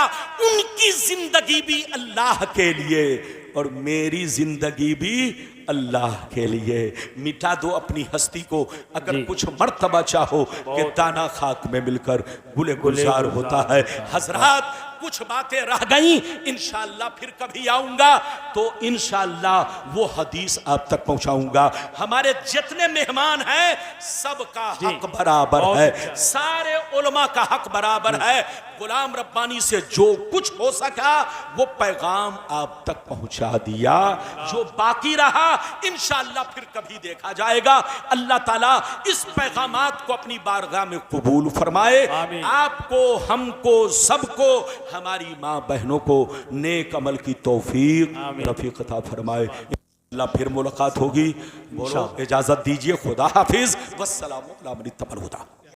उनकी जिंदगी भी अल्लाह के लिए और मेरी जिंदगी भी अल्लाह के लिए। मिटा दो अपनी हस्ती को, अगर कुछ मर्तबा चाहो कि दाना खाक में मिलकर गुले गुलजार होता है। हजरात, कुछ बातें रह गई, इंशाअल्लाह फिर कभी आऊंगा तो इंशाअल्लाह वो हदीस आप तक पहुंचाऊंगा। हमारे जितने मेहमान हैं सबका हक बराबर है, सारे उलमा का हक बराबर है। गुलाम रब्बानी से जो कुछ हो सका वो पैगाम आप तक पहुंचा दिया, जो बाकी रहा इंशाअल्लाह फिर कभी देखा जाएगा। अल्लाह ताला इस पैगामात को अपनी बारगाह में कबूल फरमाए। आपको, हमको, सबको, हमारी माँ बहनों को नेक अमल की तौफीक रफीक अता फरमाए। अल्लाह फिर मुलाकात होगी। बोलो, इजाजत दीजिए, खुदा हाफिज, वस्सलामु अलैकुम।